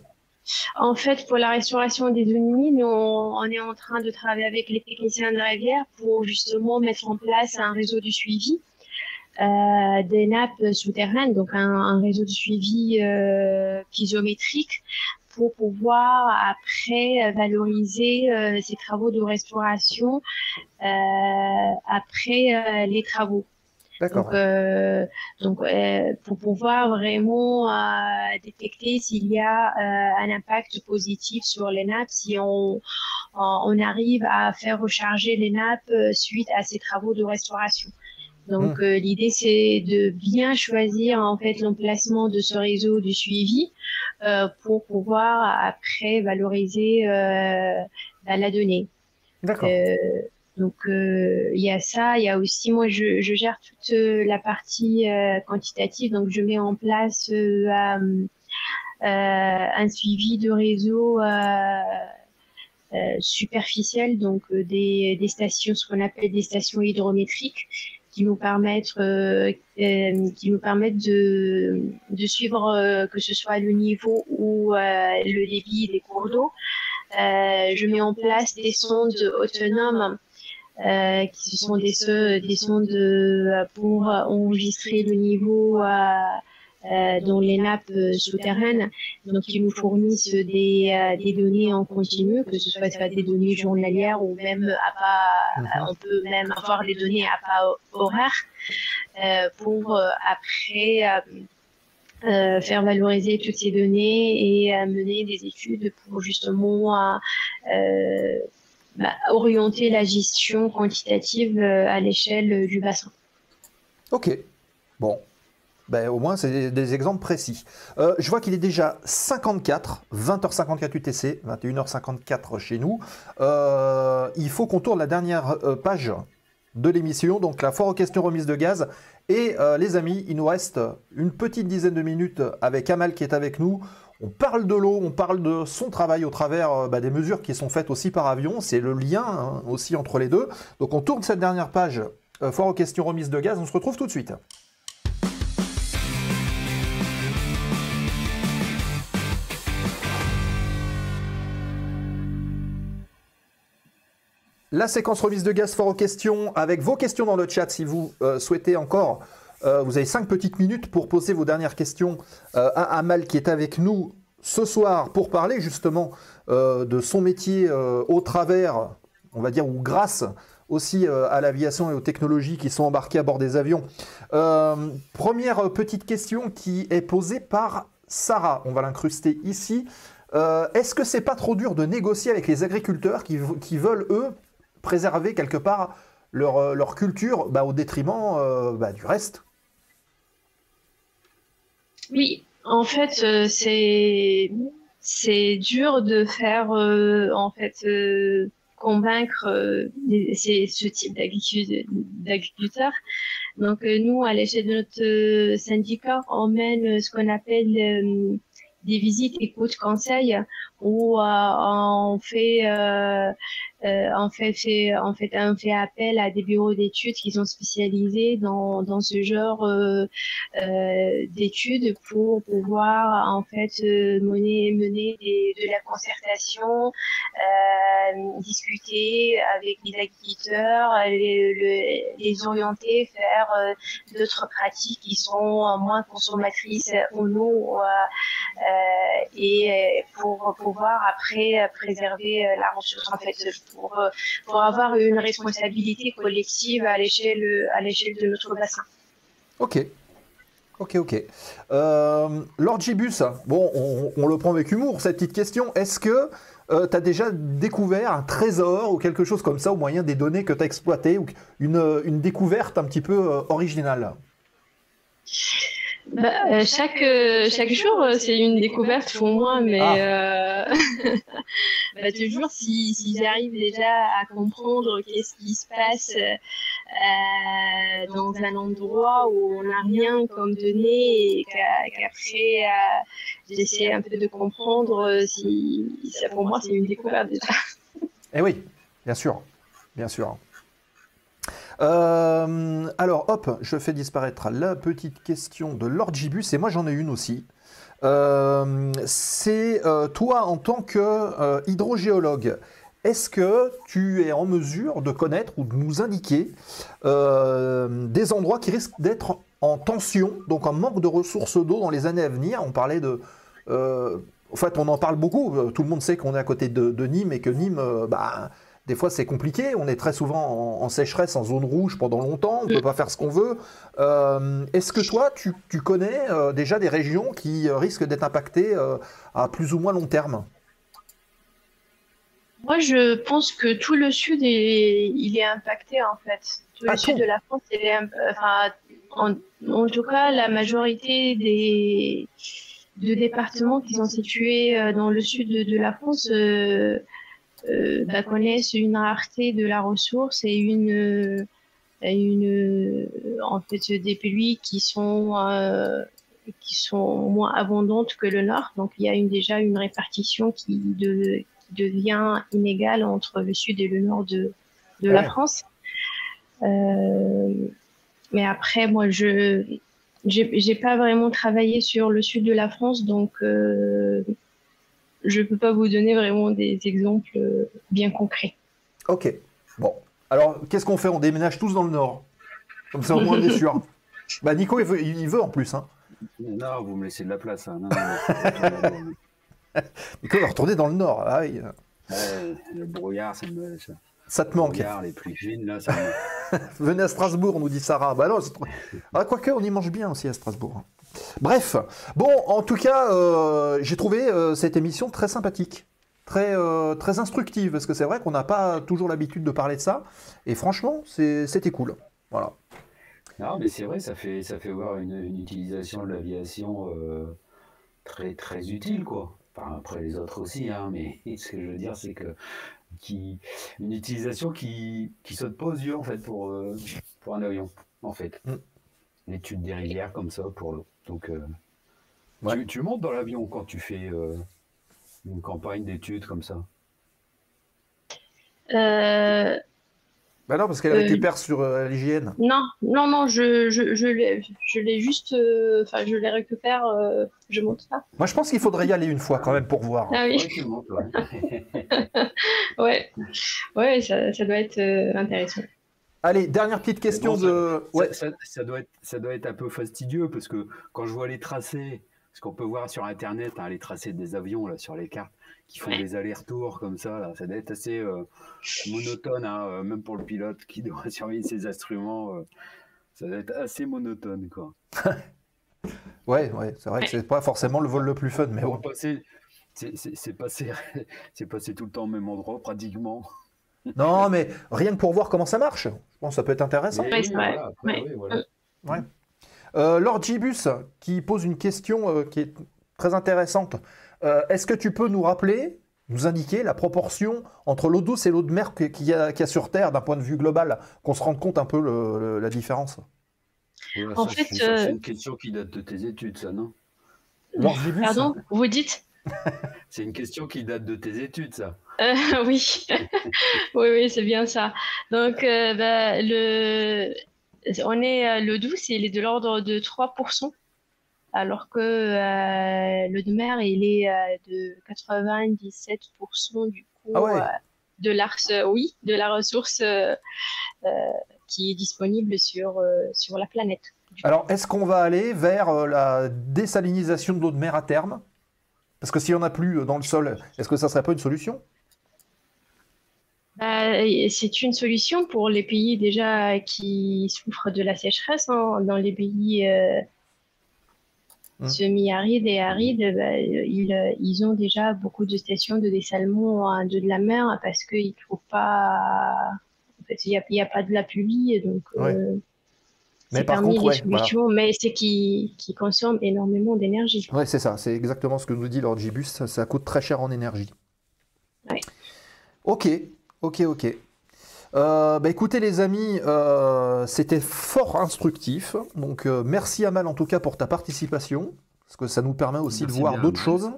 En fait, pour la restauration des zones humides, on est en train de travailler avec les techniciens de rivière pour justement mettre en place un réseau de suivi des nappes souterraines, donc un réseau de suivi piezométrique pour pouvoir après valoriser ces travaux de restauration après les travaux. D'accord. Pour pouvoir vraiment détecter s'il y a un impact positif sur les nappes, si on arrive à faire recharger les nappes suite à ces travaux de restauration. Donc, l'idée, c'est de bien choisir en fait l'emplacement de ce réseau de suivi pour pouvoir après valoriser la donnée. D'accord. Donc, il y a ça. Il y a aussi, moi, je gère toute la partie quantitative. Donc, je mets en place un suivi de réseau superficiel, donc des stations, ce qu'on appelle des stations hydrométriques, qui nous permettent de suivre que ce soit le niveau ou le débit des cours d'eau. Je mets en place des sondes autonomes qui sont des sondes pour enregistrer le niveau dans les nappes souterraines, donc ils nous fournissent des données en continu, que ce soit des données journalières ou même on peut même avoir des données à pas horaire pour après faire valoriser toutes ces données et mener des études pour justement orienter la gestion quantitative à l'échelle du bassin. Ok. Bon. Ben, au moins, c'est des exemples précis. Je vois qu'il est déjà 54, 20h54 UTC, 21h54 chez nous. Il faut qu'on tourne la dernière page de l'émission, donc la foire aux questions remise de gaz. Et les amis, il nous reste une petite dizaine de minutes avec Amal qui est avec nous. On parle de l'eau, on parle de son travail au travers des mesures qui sont faites aussi par avion. C'est le lien aussi entre les deux. Donc on tourne cette dernière page, foire aux questions remise de gaz. On se retrouve tout de suite. La séquence remise de gaz, fort aux questions, avec vos questions dans le chat si vous souhaitez encore. Vous avez 5 petites minutes pour poser vos dernières questions à Amal qui est avec nous ce soir pour parler justement de son métier au travers, on va dire, ou grâce aussi à l'aviation et aux technologies qui sont embarquées à bord des avions. Première petite question qui est posée par Sarah, on va l'incruster ici. Est-ce que c'est pas trop dur de négocier avec les agriculteurs qui veulent, eux, préserver quelque part leur culture au détriment du reste? Oui, en fait, c'est dur de faire convaincre ce type d'agriculteurs Donc, nous, à l'échelle de notre syndicat, on mène ce qu'on appelle des visites écoute conseil où on fait appel à des bureaux d'études qui sont spécialisés dans ce genre d'études pour pouvoir en fait mener de la concertation, discuter avec les agriculteurs, les orienter vers d'autres pratiques qui sont moins consommatrices en eau et pour pouvoir après préserver la ressource en fait pour avoir une responsabilité collective à l'échelle de notre bassin. Ok. Lord Gibus, bon, on le prend avec humour, cette petite question. Est-ce que tu as déjà découvert un trésor ou quelque chose comme ça au moyen des données que tu as exploitées ou une découverte un petit peu originale? Chaque jour, c'est une découverte pour moi, mais toujours si j'arrive déjà à comprendre qu'est-ce qui se passe dans un endroit où on n'a rien comme données et qu'après j'essaie un peu de comprendre si ça pour moi c'est une découverte déjà. Eh oui, bien sûr. Alors, hop, je fais disparaître la petite question de Lord Gibus, et moi j'en ai une aussi. C'est toi, en tant que hydrogéologue, est-ce que tu es en mesure de connaître ou de nous indiquer des endroits qui risquent d'être en tension, donc en manque de ressources d'eau dans les années à venir? On parlait de... en fait, on en parle beaucoup. Tout le monde sait qu'on est à côté de Nîmes et que Nîmes... des fois, c'est compliqué. On est très souvent en sécheresse, en zone rouge pendant longtemps. On ne peut pas faire ce qu'on veut. Est-ce que toi, tu connais déjà des régions qui risquent d'être impactées à plus ou moins long terme? Moi, je pense que tout le sud il est impacté en fait. Tout le sud de la France, en tout cas, la majorité de départements qui sont situés dans le sud de la France connaissent une rareté de la ressource et en fait des pluies qui sont moins abondantes que le nord. Donc il y a déjà une répartition qui devient inégale entre le sud et le nord de la France. Mais après, moi, j'ai pas vraiment travaillé sur le sud de la France, donc je peux pas vous donner vraiment des exemples bien concrets. Ok. Bon. Alors, qu'est-ce qu'on fait? On déménage tous dans le nord. Comme ça, au moins, on est sûr. Bah, Nico, il veut en plus. Hein. Non, vous me laissez de la place. Hein. Non, Nico va retourner dans le nord. Ah, oui. Le brouillard, ça te manque. Les pluies fines, là, ça me... Venez à Strasbourg, nous dit Sarah. Bah non, quoique, on y mange bien aussi à Strasbourg. Bref, bon, en tout cas, j'ai trouvé cette émission très sympathique, très instructive, parce que c'est vrai qu'on n'a pas toujours l'habitude de parler de ça, et franchement, c'était cool. Voilà. Non, mais c'est vrai, ça fait voir une utilisation de l'aviation très, très utile, quoi. Enfin, après les autres aussi, hein, mais ce que je veux dire, c'est que une utilisation qui saute pas aux yeux, en fait, pour un avion, en fait. L'étude des rivières comme ça pour l'eau. Donc, ouais. Tu montes dans l'avion quand tu fais une campagne d'études comme ça? Bah non, parce qu'elle récupère sur l'hygiène. Non, je l'ai juste, je les récupère, je monte pas. Moi, je pense qu'il faudrait y aller une fois quand même pour voir. Ah oui. Ouais, ça doit être intéressant. Allez, dernière petite question ça doit être un peu fastidieux parce que quand je vois les tracés, ce qu'on peut voir sur Internet, hein, les tracés des avions là sur les cartes qui font des allers-retours comme ça, là, ça doit être assez monotone, hein, même pour le pilote qui doit surveiller ses instruments, ça doit être assez monotone, quoi. ouais, c'est vrai que c'est pas forcément le vol le plus fun, mais bon. C'est passé tout le temps au même endroit pratiquement. Non, mais rien que pour voir comment ça marche. Je pense que ça peut être intéressant. Ouais. Lord Gibus qui pose une question qui est très intéressante. Est-ce que tu peux nous rappeler, nous indiquer la proportion entre l'eau douce et l'eau de mer qu'il y a sur Terre d'un point de vue global, qu'on se rende compte un peu la différence? Ouais, En ça, fait, c'est une question qui date de tes études, ça, non? L'orgibus. pardon, vous dites? C'est une question qui date de tes études, ça. Oui, oui, oui, c'est bien ça. Donc, bah, le 12, il est de l'ordre de 3%, alors que l'eau de mer, il est de 97% du Ah coup ouais. oui, de la ressource euh, qui est disponible sur la planète. Alors, est-ce qu'on va aller vers la désalinisation de l'eau de mer à terme? Parce que s'il n'y en a plus dans le sol, est-ce que ça serait pas une solution? C'est une solution pour les pays déjà qui souffrent de la sécheresse, hein. Dans les pays Hmm. semi-arides et arides, ils ont déjà beaucoup de stations de dessalement hein, de la mer parce qu'il faut pas, en fait, il y a pas de la pluie, donc Ouais. Mais c'est par parmi contre, les ouais, voilà. solutions, mais c'est qui consomme énormément d'énergie. Ouais, c'est ça. C'est exactement ce que nous dit l'orgibus. Ça coûte très cher en énergie. Ouais. Ok, ok, ok. Bah écoutez les amis, c'était fort instructif. Donc merci Amal en tout cas pour ta participation, parce que ça nous permet aussi de Merci voir bien, d'autres Max. choses.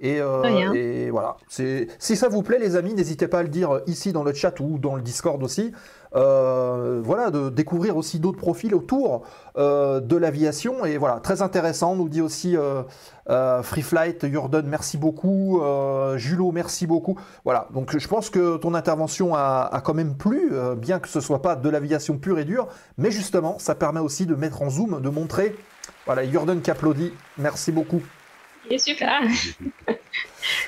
Rien. Et voilà. Si ça vous plaît les amis, n'hésitez pas à le dire ici dans le chat ou dans le Discord aussi. Voilà, de découvrir aussi d'autres profils autour de l'aviation. Et voilà, très intéressant, nous dit aussi Free Flight, Jordan, merci beaucoup. Julot, merci beaucoup. Voilà, donc je pense que ton intervention a quand même plu, bien que ce soit pas de l'aviation pure et dure, mais justement, ça permet aussi de mettre en zoom, de montrer. Voilà, Jordan qui applaudit, merci beaucoup. Et super.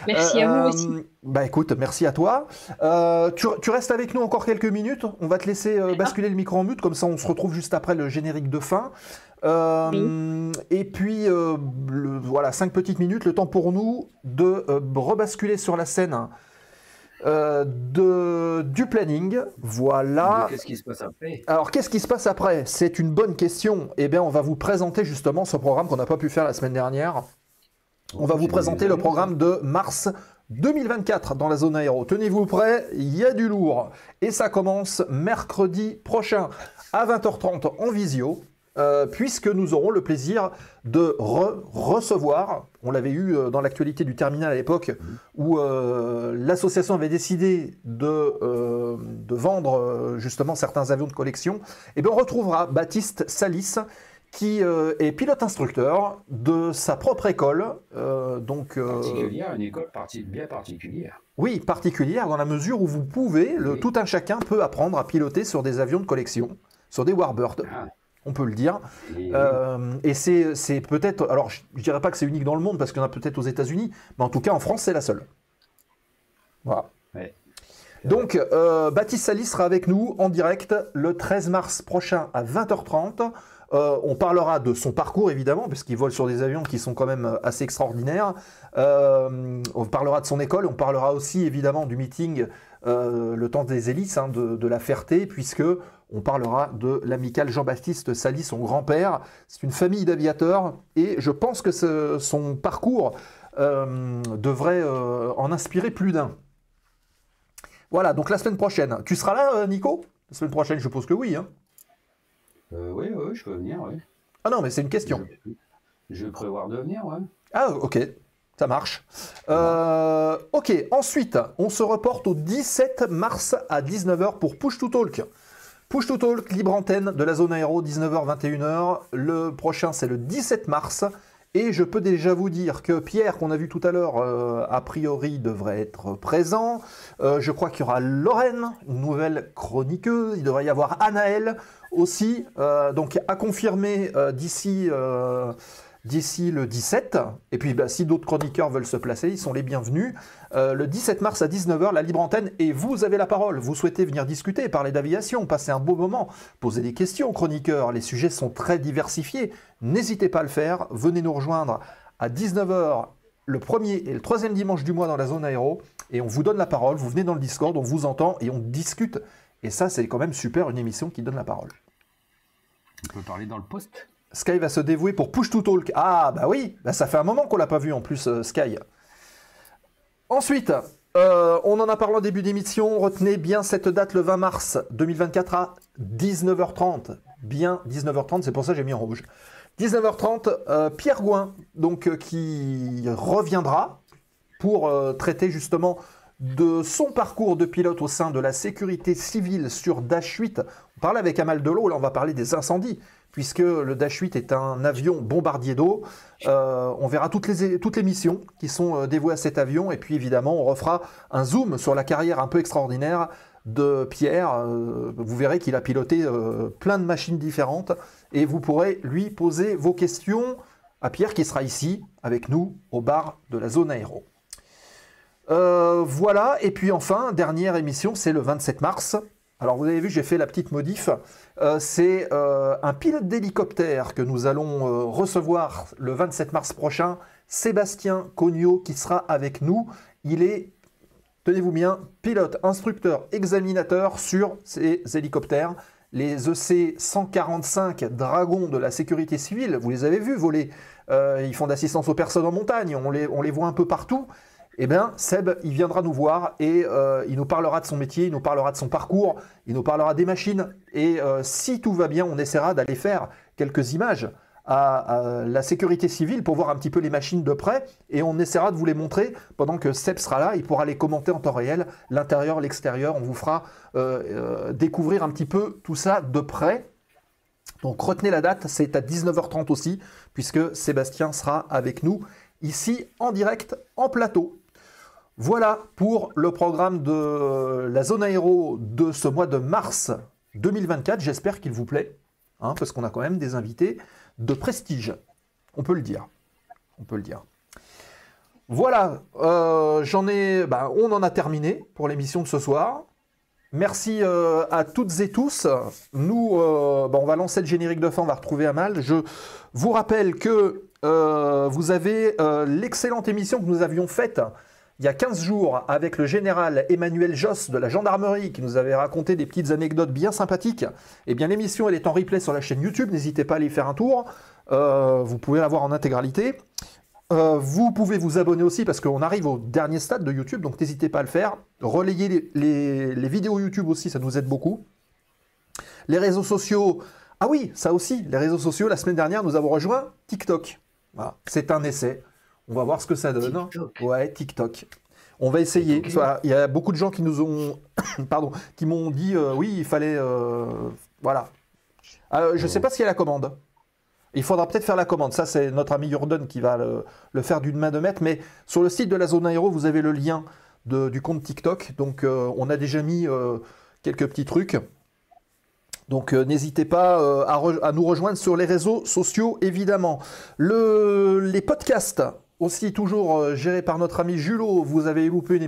Merci à vous aussi. Bah écoute, merci à toi. Tu restes avec nous encore quelques minutes. On va te laisser basculer le micro en mute, comme ça on se retrouve juste après le générique de fin. Oui. Et puis, voilà, 5 petites minutes, le temps pour nous de rebasculer sur la scène du planning. Voilà. Qu'est-ce qui se passe après? Alors, qu'est-ce qui se passe après? C'est une bonne question. Eh bien, on va vous présenter justement ce programme qu'on n'a pas pu faire la semaine dernière. On va vous présenter le programme de mars 2024 dans la zone aéro. Tenez-vous prêts, il y a du lourd. Et ça commence mercredi prochain à 20h30 en visio, puisque nous aurons le plaisir de recevoir, on l'avait eu dans l'actualité du terminal à l'époque, où l'association avait décidé de vendre justement certains avions de collection, et bien on retrouvera Baptiste Salis, qui est pilote instructeur de sa propre école. Particulière, une école bien particulière. Oui, particulière dans la mesure où vous pouvez, Oui. tout un chacun peut apprendre à piloter sur des avions de collection, sur des Warbird, on peut le dire. Et c'est peut-être, alors je ne dirais pas que c'est unique dans le monde parce qu'il y en a peut-être aux États-Unis, mais en tout cas en France c'est la seule. Voilà. Ouais. Donc, Baptiste Salis sera avec nous en direct le 13 mars prochain à 20h30. On parlera de son parcours évidemment, puisqu'il vole sur des avions qui sont quand même assez extraordinaires. On parlera de son école, on parlera aussi évidemment du meeting Le Temps des Hélices, hein, de la Ferté, puisque on parlera de l'amical Jean-Baptiste Salis, son grand-père. C'est une famille d'aviateurs et je pense que son parcours devrait en inspirer plus d'un. Voilà, donc la semaine prochaine. Tu seras là, Nico? La semaine prochaine, je suppose que oui. Hein. Oui, je peux venir, oui. Ah non, mais c'est une question. Je vais prévoir de venir, ouais. Ah, ok, ça marche. Ok, ensuite, on se reporte au 17 mars à 19h pour Push to Talk. Push to Talk, libre antenne de la zone aéro, 19h-21h. Le prochain, c'est le 17 mars. Et je peux déjà vous dire que Pierre, qu'on a vu tout à l'heure, a priori devrait être présent. Je crois qu'il y aura Lorraine, une nouvelle chroniqueuse. Il devrait y avoir Anaël aussi. Donc à confirmer d'ici le 17. Et puis si d'autres chroniqueurs veulent se placer, ils sont les bienvenus. Le 17 mars à 19h, la libre antenne. Et vous avez la parole. Vous souhaitez venir discuter, parler d'aviation, passer un beau moment, poser des questions aux chroniqueurs. Les sujets sont très diversifiés. N'hésitez pas à le faire. Venez nous rejoindre à 19h le premier et le troisième dimanche du mois dans la zone aéro. Et on vous donne la parole. Vous venez dans le Discord, on vous entend et on discute. Et ça, c'est quand même super, une émission qui donne la parole. On peut parler dans le post. Sky va se dévouer pour Push to Talk. Ah, bah oui, ça fait un moment qu'on l'a pas vu en plus, Sky. Ensuite, on en a parlé en début d'émission. Retenez bien cette date, le 20 mars 2024 à 19h30. bien 19h30, c'est pour ça que j'ai mis en rouge. 19h30, Pierre Gouin, donc, qui reviendra pour traiter justement de son parcours de pilote au sein de la sécurité civile sur Dash 8. On parlait avec Amal Delot, là on va parler des incendies, puisque le Dash 8 est un avion bombardier d'eau. On verra toutes les missions qui sont dévouées à cet avion, et puis évidemment on refera un zoom sur la carrière un peu extraordinaire de Pierre. Vous verrez qu'il a piloté plein de machines différentes, et vous pourrez lui poser vos questions à Pierre qui sera ici avec nous au bar de la zone aéro. Voilà, et puis enfin, dernière émission, c'est le 27 mars. Alors vous avez vu, j'ai fait la petite modif. C'est un pilote d'hélicoptère que nous allons recevoir le 27 mars prochain, Sébastien Cognot, qui sera avec nous. Il est, tenez-vous bien, pilote, instructeur, examinateur sur ces hélicoptères, les EC-145 Dragon de la sécurité civile. Vous les avez vus voler. Ils font d'assistance aux personnes en montagne, on les voit un peu partout. Eh bien, Seb, il viendra nous voir et il nous parlera de son métier, il nous parlera de son parcours, il nous parlera des machines. Et si tout va bien, on essaiera d'aller faire quelques images à la sécurité civile pour voir un petit peu les machines de près. Et on essaiera de vous les montrer pendant que Seb sera là. Il pourra les commenter en temps réel, l'intérieur, l'extérieur. On vous fera découvrir un petit peu tout ça de près. Donc retenez la date, c'est à 19h30 aussi, puisque Sébastien sera avec nous ici en direct, en plateau. Voilà pour le programme de la zone aéro de ce mois de mars 2024. J'espère qu'il vous plaît, hein, parce qu'on a quand même des invités de prestige. On peut le dire. On peut le dire. Voilà, on en a terminé pour l'émission de ce soir. Merci à toutes et tous. Nous, on va lancer le générique de fin, on va retrouver Amal. Je vous rappelle que vous avez l'excellente émission que nous avions faite il y a 15 jours avec le général Emmanuel Josse de la gendarmerie qui nous avait raconté des petites anecdotes bien sympathiques. Eh bien, l'émission, elle est en replay sur la chaîne YouTube. N'hésitez pas à aller y faire un tour. Vous pouvez la voir en intégralité. Vous pouvez vous abonner aussi parce qu'on arrive au dernier stade de YouTube, donc n'hésitez pas à le faire. Relayez les vidéos YouTube aussi, ça nous aide beaucoup. Les réseaux sociaux, ah oui, ça aussi, les réseaux sociaux, la semaine dernière, nous avons rejoint TikTok. Voilà, c'est un essai. On va voir ce que ça donne. TikTok. Ouais, TikTok. On va essayer. Okay. Il y a beaucoup de gens qui nous ont, qui m'ont dit oui, il fallait, voilà. Je ne sais pas s'il y a la commande. Il faudra peut-être faire la commande. Ça, c'est notre ami Jordan qui va le faire d'une main de maître. Mais sur le site de la zone aéro, vous avez le lien du compte TikTok. Donc, on a déjà mis quelques petits trucs. Donc, n'hésitez pas à nous rejoindre sur les réseaux sociaux, évidemment. Les podcasts, aussi toujours gérés par notre ami Julot. Vous avez loupé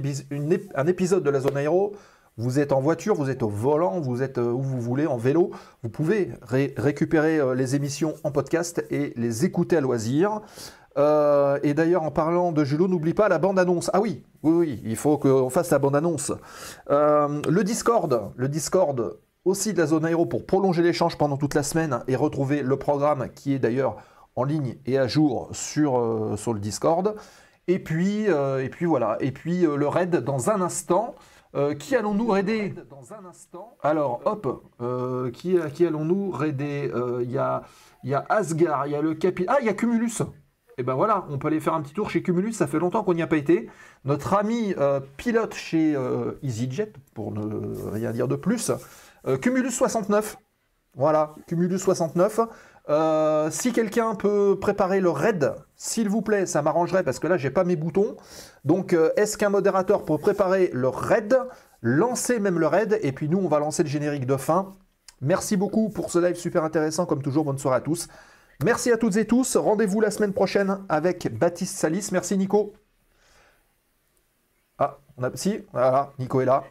un épisode de la zone aéro. Vous êtes en voiture, vous êtes au volant, vous êtes où vous voulez, en vélo. Vous pouvez récupérer les émissions en podcast et les écouter à loisir. Et d'ailleurs, en parlant de Julot, n'oublie pas la bande-annonce. Ah oui, il faut qu'on fasse la bande-annonce. Le Discord aussi de la zone aéro pour prolonger l'échange pendant toute la semaine et retrouver le programme qui est d'ailleurs en ligne et à jour sur le Discord. Et puis voilà. Et puis le raid dans un instant. Qui allons-nous raider dans un instant? Alors, hop, qui allons-nous raider? Il y a Asgard, il y a le Capi... Ah, il y a Cumulus. Et ben voilà, on peut aller faire un petit tour chez Cumulus, ça fait longtemps qu'on n'y a pas été. Notre ami pilote chez EasyJet, pour ne rien dire de plus. Cumulus 69. Voilà, Cumulus 69. Si quelqu'un peut préparer le raid, s'il vous plaît, ça m'arrangerait parce que là, j'ai pas mes boutons. Donc, est-ce qu'un modérateur peut préparer le raid, lancer même le raid, et puis nous, on va lancer le générique de fin. Merci beaucoup pour ce live super intéressant, comme toujours. Bonne soirée à tous. Merci à toutes et tous. Rendez-vous la semaine prochaine avec Baptiste Salis. Merci Nico. Ah, si, voilà, Nico est là.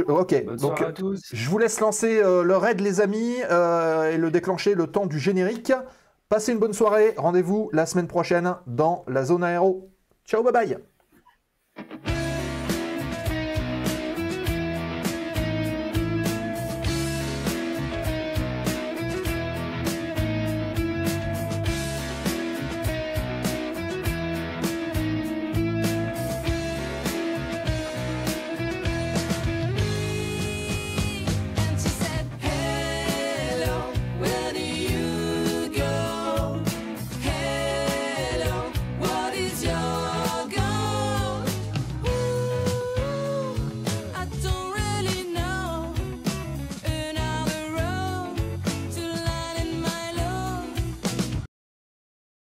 Ok, donc je vous laisse lancer le raid les amis et le déclencher le temps du générique. Passez une bonne soirée, rendez-vous la semaine prochaine dans la zone aéro. Ciao, bye bye.